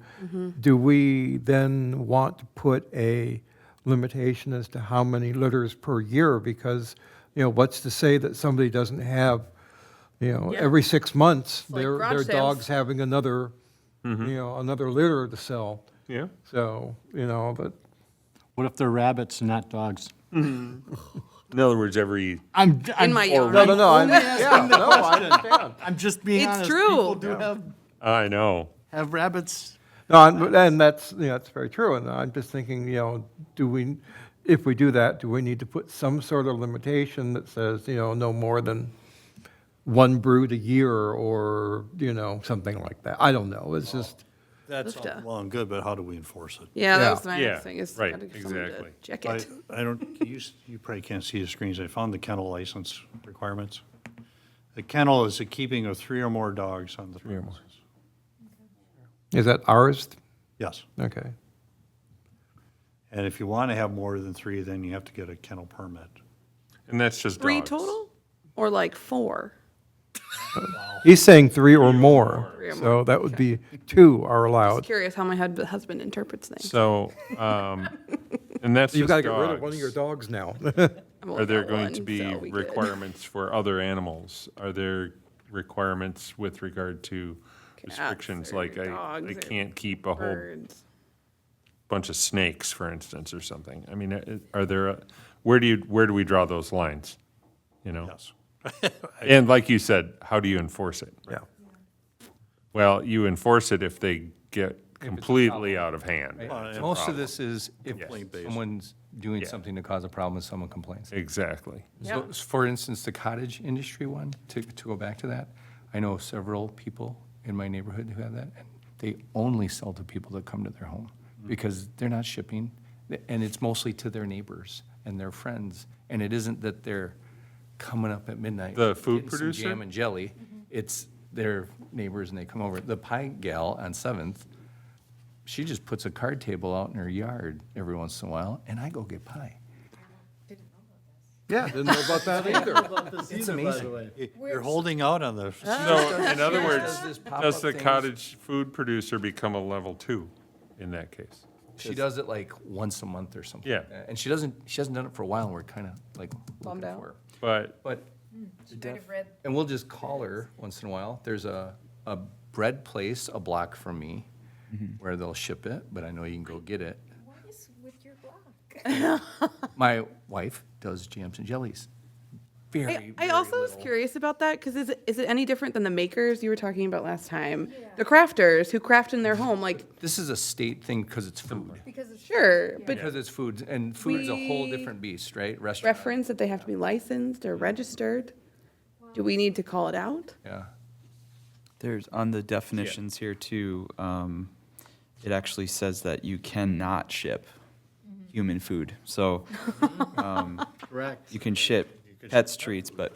Do we then want to put a limitation as to how many litters per year? Because, what's to say that somebody doesn't have, every 6 months, like their garage sales. dog's having another another litter to sell. Yeah. So, but What if they're rabbits and not dogs? In other words, every, I'm In my yard. no, I understand. I'm just being It's honest. true. People do I know. have rabbits. No, and that's, that's very true, and I'm just thinking, if we do that, do we need to put some sort of limitation that says, no more than one brood a year, or, something like that? I don't know, it's just, That's all well and good, but how do we enforce it? Yeah, that Yeah. was my Yeah, next thing, is right, gotta get someone to exactly. check I, it. I don't, you probably can't see the screens. I found the kennel license requirements. The kennel is the keeping of 3 or more dogs on the premises. is that ours? Yes. Okay. And if you want to have more than 3, then you have to get a kennel permit. And that's just 3 dogs. total? Or like 4? He's saying 3 or more, 3 or so more, that would be 2 are Just allowed. curious how my husband interprets things. So, and that's You've just got to get rid of one of dogs. your dogs now. I've only Are there got going one, to be so we good. requirements for other animals? Are there requirements with regard to Cats restrictions, or like dogs I or can't keep a whole Birds. bunch of snakes, for instance, or something? I mean, are there, where do we draw those lines? Yes. And like you said, how do you enforce it? Yeah. Well, you enforce it if they get completely out of hand. Most of this is if Complaint-based. someone's doing Yeah. something to cause a problem and someone complains. Exactly. So, for instance, the cottage industry one, to go back to that, I know several people in my neighborhood who have that, and they only sell to people that come to their home, because they're not shipping, and it's mostly to their neighbors and their friends, and it isn't that they're coming up at midnight. The food getting some producer? Jam and jelly, it's their neighbors and they come over. The pie gal on 7th, she just puts a card table out in her yard every once in a while, and I go get pie. Yeah, didn't know about that either. It's amazing. You're holding out on the, So, in other words, does this pop-up does the things. cottage food producer become a level 2 in that case? She does it like once a month or something. Yeah. like that. And she hasn't done it for a while, and we're kind of like Bummed looking out. for her. But, But, Might have read and we'll just call her once in a while. There's a bread place a block from me where they'll ship it, but I know you can go get it. what is with your block? My wife does jams and jellies. Very, I very also was little. curious about that, because is it any different than the makers you were talking about last time? The crafters who craft in their home, like, This is a state thing because it's food. Because it's. sure, but Because it's food, and food's a whole We different beast, right? Restaurant. reference that they have to be licensed or registered. Do we need to call it out? Yeah. There's, on the definitions here too, it actually says that you cannot ship human food. So, Correct. you can ship pets treats, but,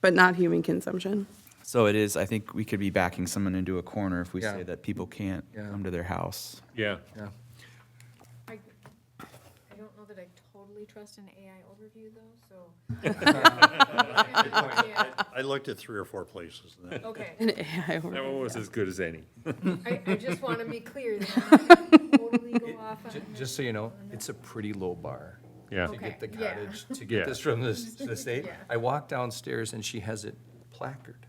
But not human consumption? so it is, I think we could be backing someone into a corner if we Yeah. say that people can't Yeah. come to their house. yeah, Yeah. I don't know that I totally trust an AI overview though, so. Yeah, I looked at 3 or 4 places. And that- okay. An AI that one was as good as any. I just want to be clear that I'm not gonna totally go off on. Just so you know, it's a pretty low bar. Yeah. To get the Okay, yeah. cottage, to Yeah. get this from the state. Yeah. I walk downstairs and she has it placard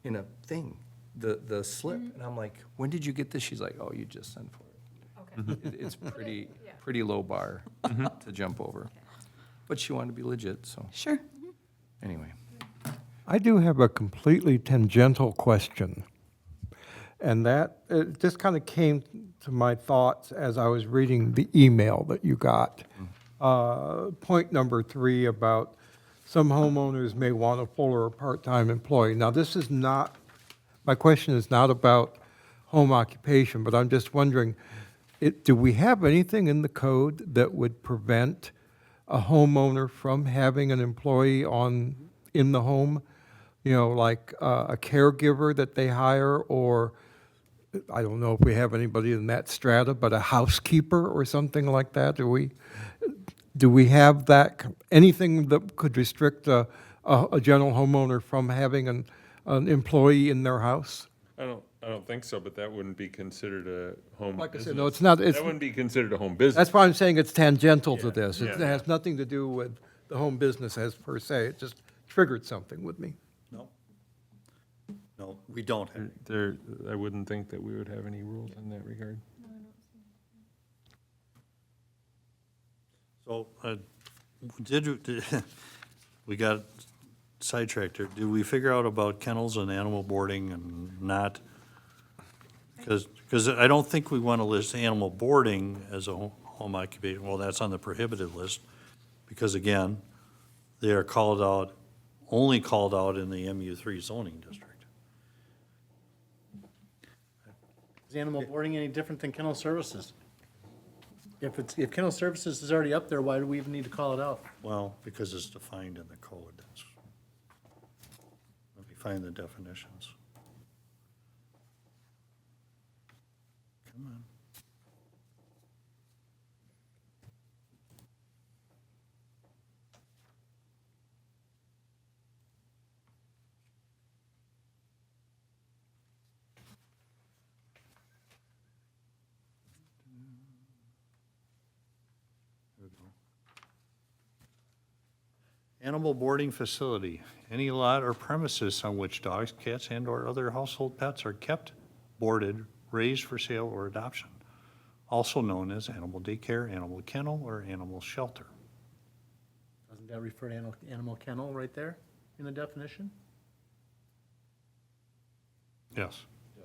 in a thing, the slip. And I'm like, when did you get this? She's like, oh, you just sent for it. Okay. It's pretty, Yeah. pretty low bar to jump over. But she wanted to be legit, so Sure. anyway. I do have a completely tangential question. And that, it just kind of came to my thoughts as I was reading the email that you got. Point number 3 about some homeowners may want a full or part-time employee. Now, this is not, my question is not about home occupation, but I'm just wondering, do we have anything in the code that would prevent a homeowner from having an employee in the home? You know, like a caregiver that they hire, or I don't know if we have anybody in that strata, but a housekeeper or something like that? Do we have that, anything that could restrict a general homeowner from having an employee in their house? I don't think so, but that wouldn't be considered a home Like I business. said, no, it's not, That wouldn't be considered a home business. that's why I'm saying it's tangential to Yeah, this. It yeah. has nothing to do with the home business as per se. It just triggered something with me. No. No, No, we don't have. There, I wouldn't think that we would have any rules in that regard. So, we got sidetracked here. Did we figure out about kennels and animal boarding and not? Because I don't think we want to list animal boarding as a home occupation. Well, that's on the prohibited list. Because again, they are called out, only called out in the MU3 zoning district. Is animal boarding any different than kennel services? If kennel services is already up there, why do we even need to call it out? Well, because it's defined in the code. Let me find the definitions. Come on. Animal boarding facility, any lot or premises on which dogs, cats, and/or other household pets are kept, boarded, raised for sale or adoption, also known as animal daycare, animal kennel, or animal shelter. Doesn't that refer to animal kennel right there in the definition? Yes. Could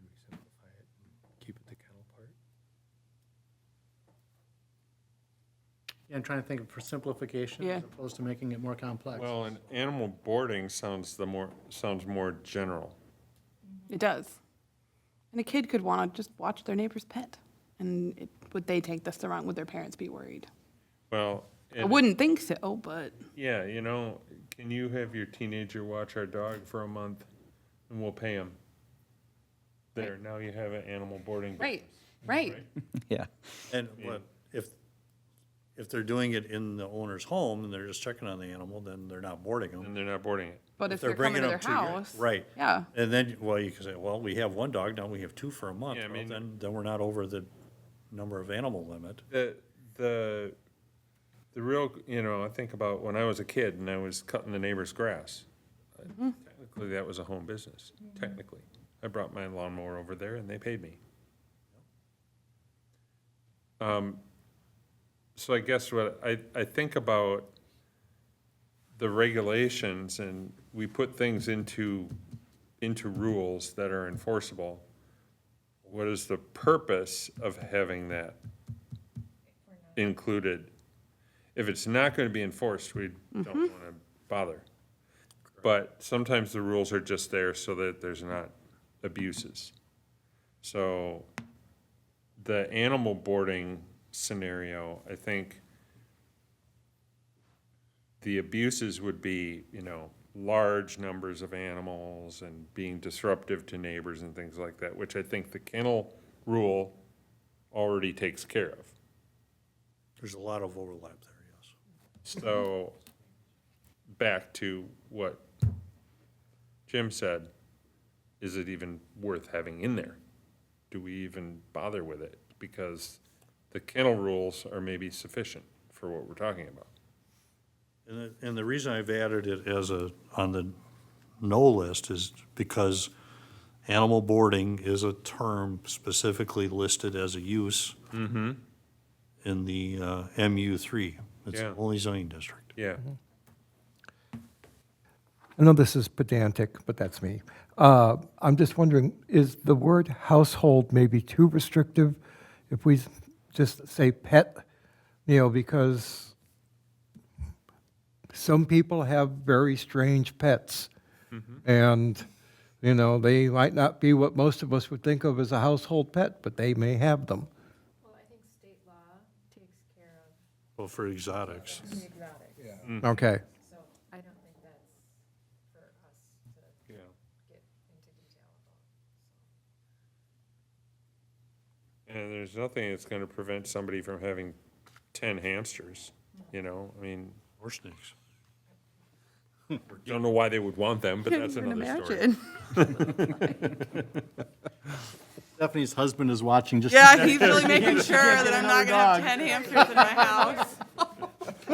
we simplify it and keep it the kennel part? Yeah, I'm trying to think for simplification Yeah. as opposed to making it more complex. Well, and animal boarding sounds more general. It does. And a kid could want to just watch their neighbor's pet. And would they take this the wrong, would their parents be worried? Well, I wouldn't think so, but yeah, you know, can you have your teenager watch our dog for a month and we'll pay him? There, now you have an animal boarding. right, business, right. Yeah. And what, if they're doing it in the owner's home and they're just checking on the animal, then they're not boarding them. And they're not boarding it. But if they're coming bringing to their them your- house. Right. Yeah. And then, well, you can say, well, we have one dog, now we have two for a month. Yeah, I Well, mean- then we're not over the number of animal limit. The real, you know, I think about when I was a kid and I was cutting the neighbor's grass. Technically, that was a home business, technically. I brought my lawnmower over there and they paid me. So I guess what I think about the regulations, and we put things into rules that are enforceable. What is the purpose of having that included? If it's not going to be enforced, we don't want to bother. But sometimes the rules are just there so that there's not abuses. So the animal boarding scenario, I think the abuses would be, you know, large numbers of animals and being disruptive to neighbors and things like that, which I think the kennel rule already takes care of. There's a lot of overlap there, yes. So, back to what Jim said, is it even worth having in there? Do we even bother with it? Because the kennel rules are maybe sufficient for what we're talking about. And the reason I've added it as on the no list is because animal boarding is a term specifically listed as a use in the MU3. It's the Yeah. only zoning district. Yeah. I know this is pedantic, but that's me. I'm just wondering, is the word household maybe too restrictive if we just say pet? You know, because some people have very strange pets. And, you know, they might not be what most of us would think of as a household pet, but they may have them. Well, I think state law takes care of Well, for exotics. the exotics. Okay. So I don't think that's for us to Yeah. get into detail about. And there's nothing that's gonna prevent somebody from having 10 hamsters, you know, I mean, Or snakes. don't know why they would want them, but that's Can't even another story. imagine. Stephanie's husband is watching just. Yeah, he's really making sure that I'm not gonna have 10 hamsters in my house.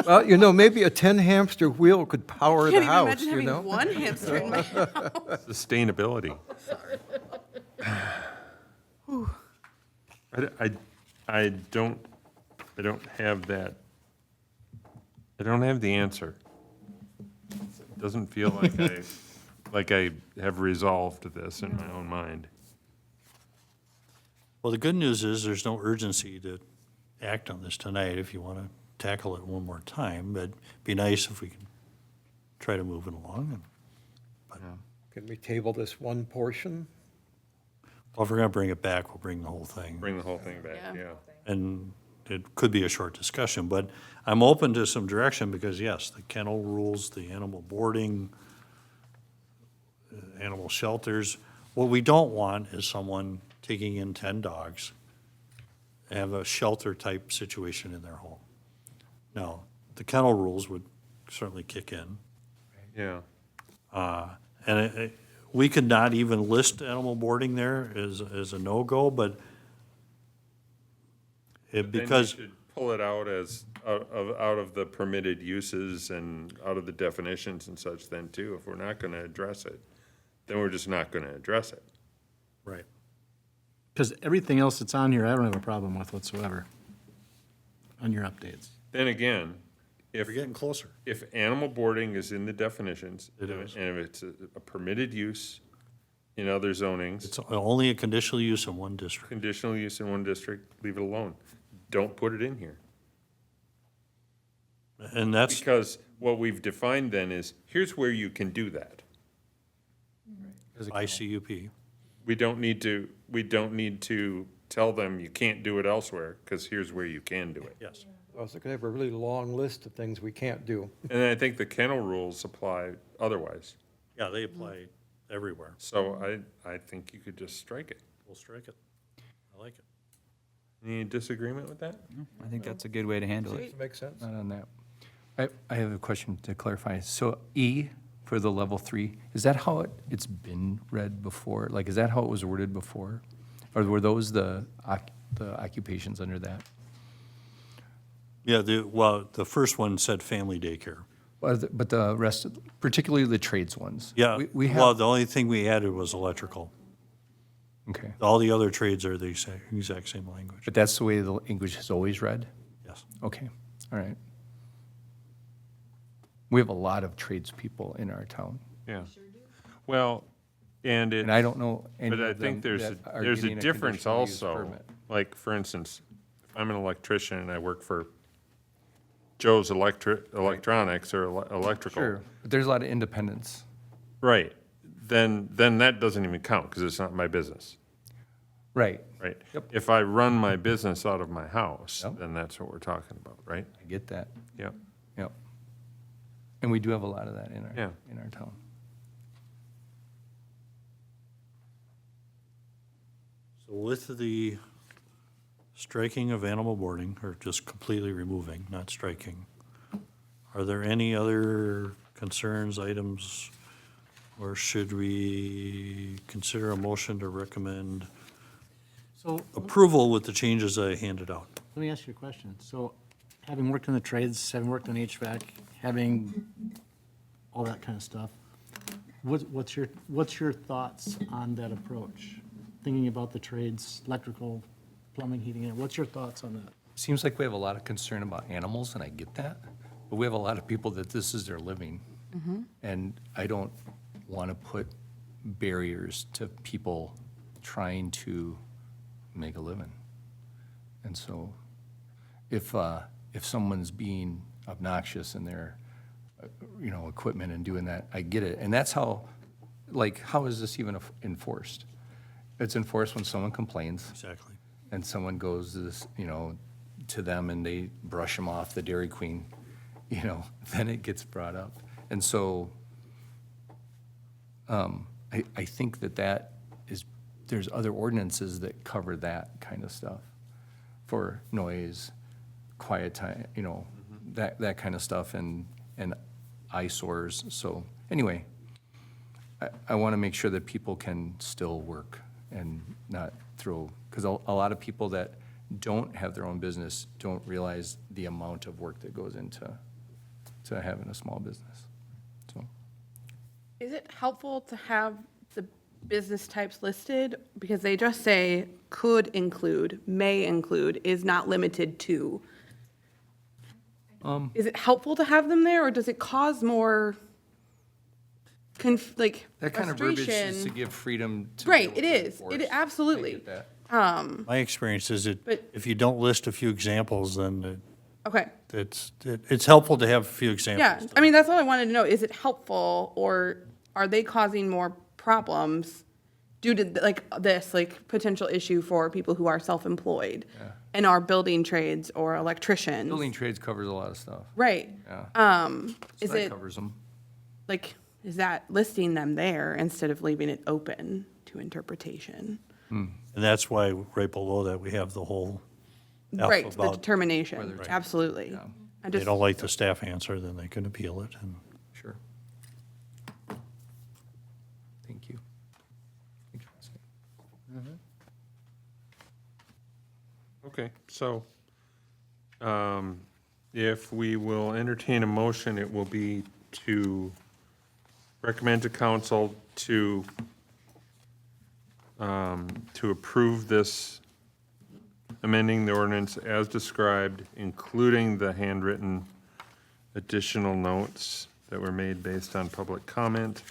Well, maybe a 10-hamster wheel could power the Can't even house, imagine having know? one hamster in my house. Sustainability. I don't have that. I don't have the answer. It doesn't feel like I have resolved this in my own mind. Well, the good news is there's no urgency to act on this tonight if you want to tackle it one more time, but it'd be nice if we can try to move it along. Can we table this one portion? Well, if we're going to bring it back, we'll bring the whole thing. Bring the whole thing back, Yeah. yeah. And it could be a short discussion, but I'm open to some direction because, yes, the kennel rules, the animal boarding, animal shelters. What we don't want is someone taking in 10 dogs, have a shelter-type situation in their home. Now, the kennel rules would certainly kick in. Yeah. And we could not even list animal boarding there as a no-go, but because. Then you should pull it out as, out of the permitted uses and out of the definitions and such then too. If we're not gonna address it, then we're just not gonna address it. Right. Because everything else that's on here, I don't have a problem with whatsoever on your updates. Then again, if. We're getting closer. If animal boarding is in the definitions. It is. And if it's a permitted use in other zonings, It's only a conditional use in one district. conditional use in one district, leave it alone. Don't put it in here. And that's, Because what we've defined then is, here's where you can do that. ICUP. We don't need to tell them you can't do it elsewhere, because here's where you can do it. Yes. I was going to have a really long list of things we can't do. And I think the kennel rules apply otherwise. Yeah, they apply everywhere. So I think you could just strike it. We'll strike it. I like it. Any disagreement with that? I think that's a good way to handle it. Makes sense. Not on that. I have a question to clarify. So E for the level 3, is that how it's been read before? Like, is that how it was worded before? Or were those the occupations under that? Yeah, the first one said family daycare. But the rest, particularly the trades ones? Yeah, We well, have, the only thing we added was electrical. okay. All the other trades are the exact same language. But that's the way the English has always read? Yes. Okay, all right. We have a lot of tradespeople in our town, Yeah. Well, and it. and I don't know any But I of them think there's that are there's a getting difference conditional use also. permit. Like, for instance, if I'm an electrician and I work for Joe's Electronics or Electrical. Sure, but there's a lot of independence. Right, then that doesn't even count, because it's not my business, Right, right? Yep. If I run my business out of my house, Yep. then that's what we're talking about, right? I get that, Yeah. yep. And we do have a lot of that in Yeah. our town. So with the striking of animal boarding, or just completely removing, not striking, are there any other concerns, items, or should we consider a motion to recommend So approval with the changes I handed out? let me ask you a question. So having worked in the trades, having worked on HVAC, having all that kind of stuff, what's your thoughts on that approach? Thinking about the trades, electrical, plumbing, heating, and what's your thoughts on that? Seems like we have a lot of concern about animals, and I get that, but we have a lot of people that this is their living. And I don't want to put barriers to people trying to make a living. And so if someone's being obnoxious in their, equipment and doing that, I get it. And that's how is this even enforced? It's enforced when someone complains. Exactly. And someone goes to this, to them and they brush them off the Dairy Queen, then it gets brought up. And so, I think there's other ordinances that cover that kind of stuff for noise, quiet time, that kind of stuff and eyesores. So anyway, I want to make sure that people can still work and not throw, because a lot of people that don't have their own business don't realize the amount of work that goes into to having a small business. So, Is it helpful to have the business types listed? Because they just say could include, may include, is not limited to. Is it helpful to have them there, or does it cause more that kind of verbiage is to frustration? give freedom to. be Right, able it to is. enforce. It I absolutely. get that. My experience is But- if you don't list a few examples, then Okay. it's helpful to have a few examples. Yeah, I mean, that's all I wanted to know. Is it helpful, or are they causing more problems due to potential issue for people who are self-employed and are building trades or electricians? Building trades covers a lot of stuff. Right. Yeah. Is So that it, covers them. is that listing them there instead of leaving it open to interpretation? And that's why right below that, we have the whole F Right, the about, determination, absolutely. Yeah. I if they just, don't like the staff answer, then they can appeal it. And Sure. Thank you. Interesting. Okay, so if we will entertain a motion, it will be to recommend to council to approve this amending the ordinance as described, including the handwritten additional notes that were made based on public comment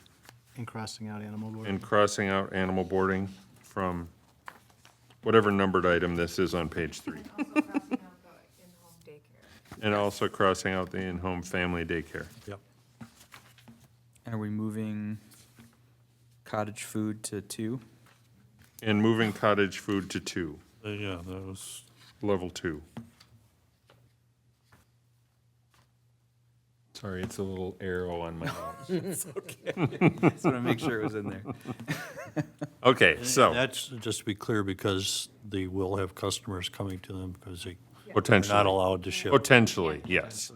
And crossing out animal boarding. and crossing out animal boarding from whatever numbered item this is on page 3. Also crossing out the in-home daycare. And also crossing out the in-home family daycare. Yep. Are we moving cottage food to 2? And moving cottage food to 2, Yeah, that was, level 2. Sorry, it's a little arrow on my mouse. It's okay. Just want to make sure it was in there. Okay, so that's just to be clear, because they will have customers coming to them because they're not potentially, allowed to ship. potentially, yes.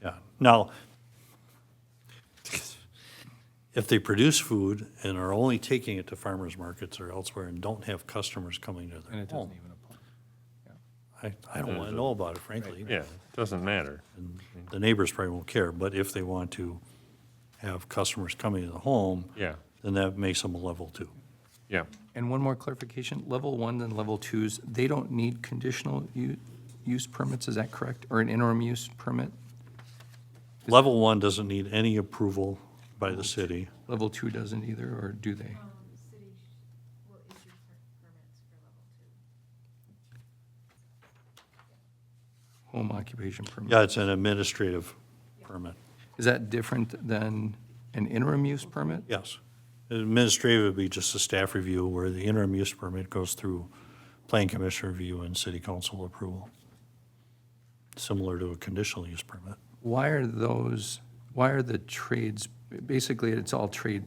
Yeah. Now, if they produce food and are only taking it to farmers markets or elsewhere and don't have customers coming to And their it doesn't home, even apply. I don't want to know about it, frankly. Yeah, doesn't matter. And the neighbors probably won't care, but if they want to have customers coming to the home, Yeah, then that makes them a level 2. yeah. And one more clarification, level 1 and level 2s, they don't need conditional use permits, is that correct? Or an interim use permit? Level 1 doesn't need any approval by the city. Level 2 doesn't either, or do they? City will issue permits for level 2. Home occupation permit? Yeah, it's an administrative permit. Is that different than an interim use permit? Yes. Administrative would be just a staff review, where the interim use permit goes through planning commission review and city council approval. Similar to a conditional use permit. Why are the trades, basically, it's all trade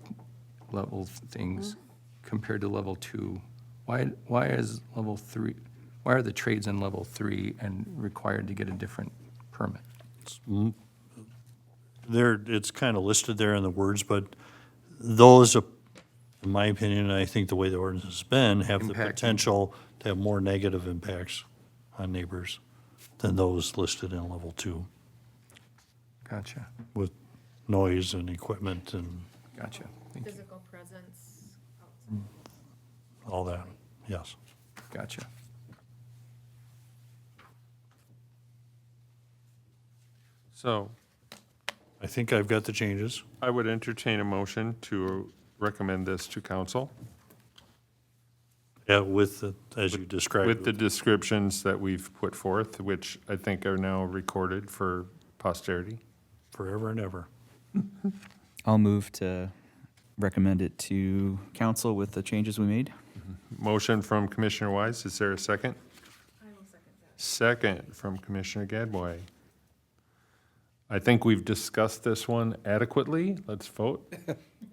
level things compared to level 2? Why is level 3, why are the trades in level 3 and required to get a different permit? It's kind of listed there in the words, but those, in my opinion, and I think the way the ordinance has been, have the Impacting. potential to have more negative impacts on neighbors than those listed in level 2, Gotcha, with noise and equipment and gotcha. Thank you. Physical presence outside. all that, yes. Gotcha. So I think I've got the changes. I would entertain a motion to recommend this to council Yeah, with, as you described. with the descriptions that we've put forth, which I think are now recorded for posterity. Forever and ever. I'll move to recommend it to council with the changes we made. Motion from Commissioner Wise, is there a second? I will second that. Second from Commissioner Gadbois. I think we've discussed this one adequately. Let's vote.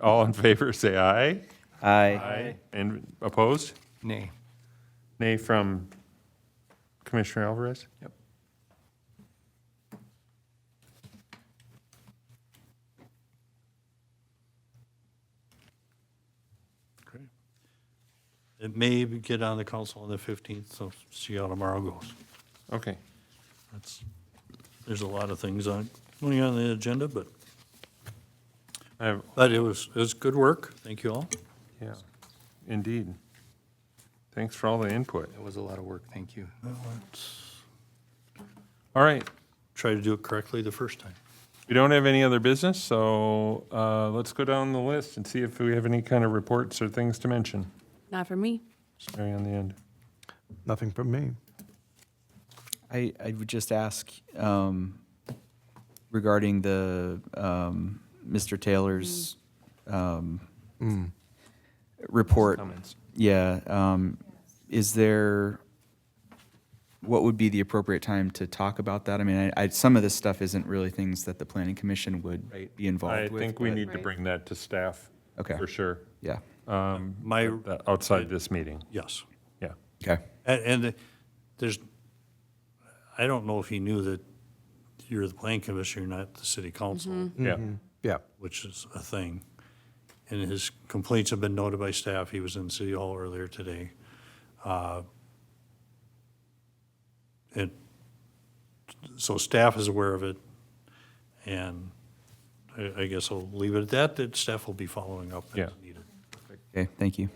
All in favor, say aye. Aye. And opposed? Nay. Nay from Commissioner Alvarez? Yep. Okay. It may get on the council on the 15th, so see how tomorrow goes. Okay. There's a lot of things on only on the agenda, but I have, it was good work. Thank you all. yeah, indeed. Thanks for all the input. It was a lot of work, thank you. All right, Try to do it correctly the first time. we don't have any other business, so let's go down the list and see if we have any kind of reports or things to mention. Not for me. Starting on the end. Nothing from me. I would just ask regarding the Mr. Taylor's report. Comments. Yeah, is there, what would be the appropriate time to talk about that? I mean, some of this stuff isn't really things that the planning commission would be I involved with. think we but- need to bring that to staff. Okay. For sure. Yeah, Outside this meeting, Yes. yeah. okay. And there's, I don't know if he knew that you're the planning commissioner, not the city council, Yeah, Yeah. which is a thing. And his complaints have been noted by staff. He was in City Hall earlier today. So staff is aware of it, and I guess I'll leave it at that staff will be following up Yeah. as needed. Okay, thank you.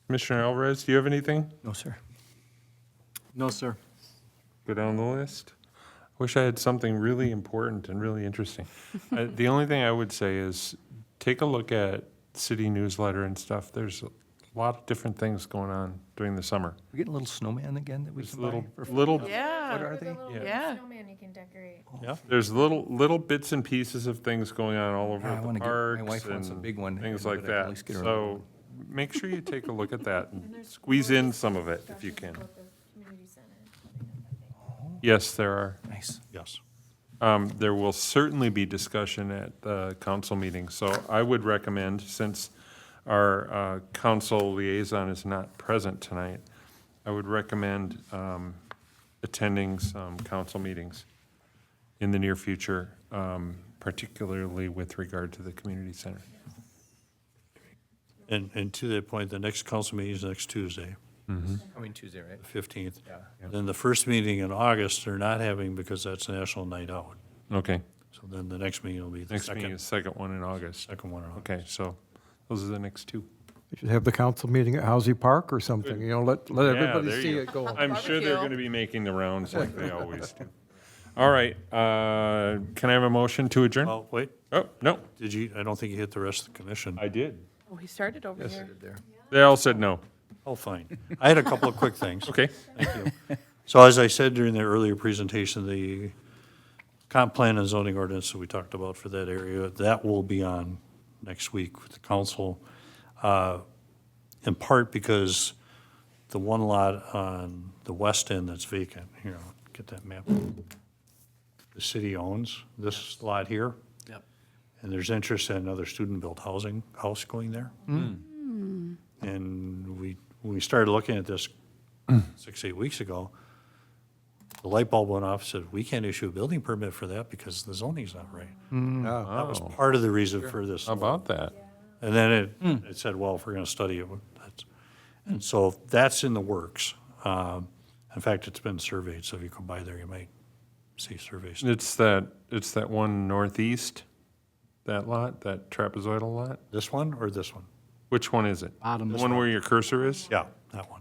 Commissioner Alvarez, do you have anything? No, sir. No, sir. Go down the list. Wish I had something really important and really interesting. The only thing I would say is take a look at city newsletter and stuff. There's a lot of different things going on during the summer. We getting a little snowman again that we There's can buy? little, Yeah. What are they? Yeah. Snowman you can decorate. Yeah? there's little bits and pieces of things going on all over I the wanna get- my parks wife wants a and big one, things but like I can at that. least get her a So make sure you take a look at that and squeeze in some of it if you can. About the community center coming up, I think. Yes, there are. Nice. Yes. There will certainly be discussion at the council meeting, so I would recommend, since our council liaison is not present tonight, I would recommend attending some council meetings in the near future, particularly with regard to the community center. And to that point, the next council meeting is next Tuesday, I mean, Tuesday, right? the 15th. Yeah. Then the first meeting in August, they're not having because that's National Night Out. Okay, So then the next meeting will be the next meeting is second, second one in August. second one. in August. Okay, so those are the next two. You should have the council meeting at Housy Park or something, let Yeah, everybody there see you it go. I'm sure they're Barbecue. gonna be making the rounds like they always do. All right, can I have a motion to adjourn? Oh, wait, Oh, no, did you, I don't think you hit the rest of the commission. I did. Oh, he started over here. There. They all said no. Oh, fine. I had a couple of quick things. Okay, Thank you. So as I said during the earlier presentation, the comp plan and zoning ordinance that we talked about for that area, that will be on next week with the council. In part because the one lot on the west end that's vacant, here, I'll get that map. The city owns this lot here. Yep. And there's interest in another student-built house going there. And when we started looking at this 6-8 weeks ago, the light bulb went off, said, we can't issue a building permit for that because the zoning's not right. That was part of the reason for this. how about that? And then it said, well, if we're gonna study it, and so that's in the works. In fact, it's been surveyed, so if you come by there, you might see surveys. It's that one northeast, that lot, that trapezoidal lot? This one or this one? Which one is it? Bottom. The one where your cursor is? Yeah, that one.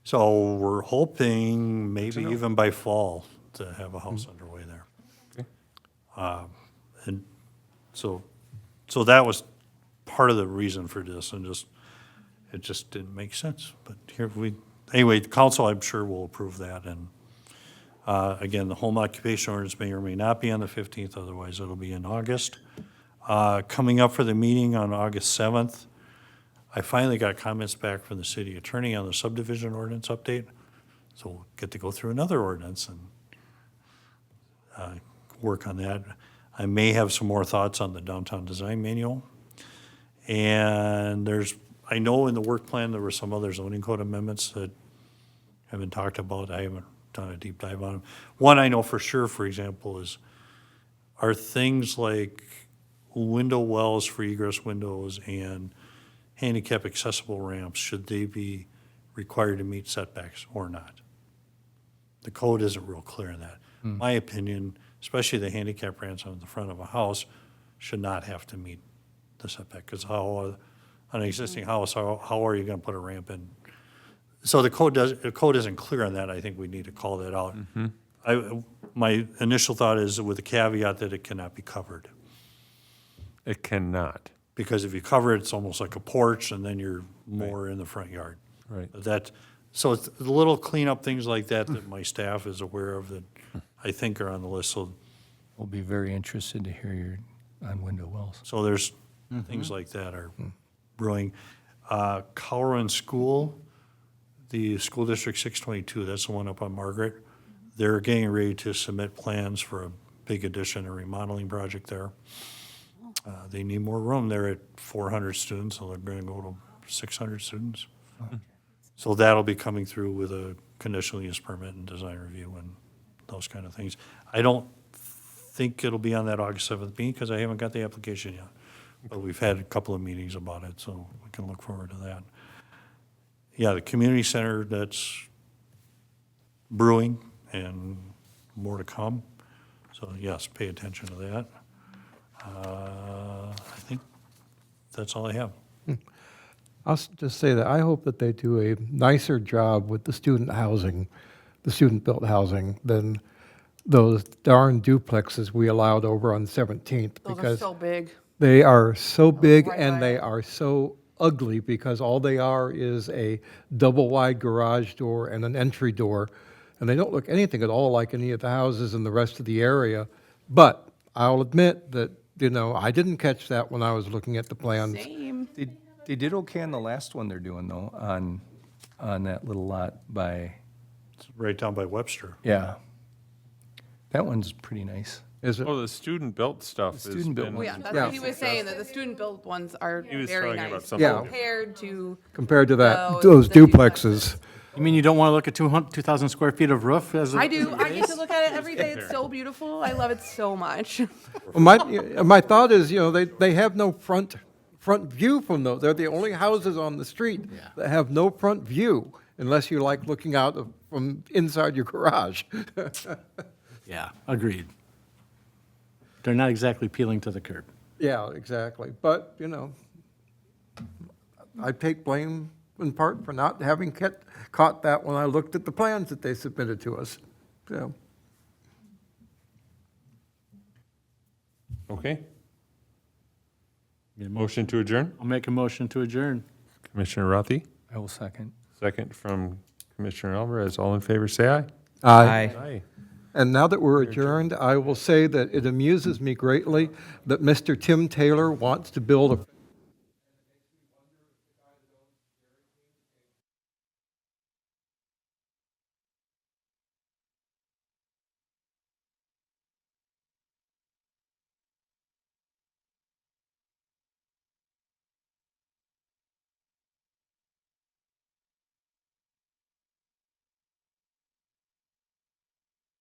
So we're hoping maybe even by fall to have a house underway there. Okay. And so that was part of the reason for this and it just didn't make sense. But anyway, the council, I'm sure will approve that. And again, the home occupation ordinance may or may not be on the 15th, otherwise it'll be in August. Coming up for the meeting on August 7th, I finally got comments back from the city attorney on the subdivision ordinance update. So we'll get to go through another ordinance and work on that. I may have some more thoughts on the downtown design manual. And I know in the work plan, there were some other zoning code amendments that have been talked about. I haven't done a deep dive on them. One I know for sure, for example, are things like window wells for egress windows and handicap accessible ramps, should they be required to meet setbacks or not? The code isn't real clear on that. my opinion, especially the handicap ramps on the front of a house, should not have to meet the setback, because on an existing house, how are you gonna put a ramp in? So the code isn't clear on that, I think we need to call that out. My initial thought is with the caveat that it cannot be covered, It cannot. because if you cover it, it's almost like a porch, and then you're more in the front yard. Right. So it's the little cleanup things like that that my staff is aware of that I think are on the list, We'll be very interested to hear your, on window wells. so there's things like that are brewing. Cowron School, the School District 622, that's the one up on Margaret. They're getting ready to submit plans for a big addition and remodeling project there. They need more room. They're at 400 students, so they're gonna go to 600 students. So that'll be coming through with a conditional use permit and design review and those kind of things. I don't think it'll be on that August 7th meeting, because I haven't got the application yet. But we've had a couple of meetings about it, so we can look forward to that. Yeah, the community center, that's brewing and more to come. So yes, pay attention to that. I think that's all I have. I'll just say that I hope that they do a nicer job with the student housing, the student-built housing, than those darn duplexes we allowed over on 17th. Those are because so big. they are so big right and by they it. are so ugly, because all they are is a double-wide garage door and an entry door, and they don't look anything at all like any of the houses in the rest of the area. But I'll admit that, I didn't catch that when I was looking at the plans. Same. They did okay on the last one they're doing, though, on that little lot by, It's right down by Webster. yeah. That one's pretty nice. Is it? Oh, the student-built stuff has student-built been- Well, yeah, that's Yeah. what he was saying, that the student-built ones are He was very talking about nice something Yeah. compared to, Compared to that, Those- those the duplexes. You mean you don't want to look at 2,000 square feet of roof as a? I do, I get to look at it every day, it's so beautiful, I love it so much. My thought is, they have no front view from those. They're the only houses on the street that have no front view, unless you like looking out from inside your garage. Yeah, agreed. They're not exactly peeling to the curb. Yeah, exactly. But, I take blame in part for not having caught that when I looked at the plans that they submitted to us. So, Okay. Motion to adjourn? I'll make a motion to adjourn. Commissioner Rathe, I will second. second from Commissioner Alvarez. All in favor, say aye. Aye. Aye. and now that we're adjourned, I will say that it amuses me greatly that Mr. Tim Taylor wants to build a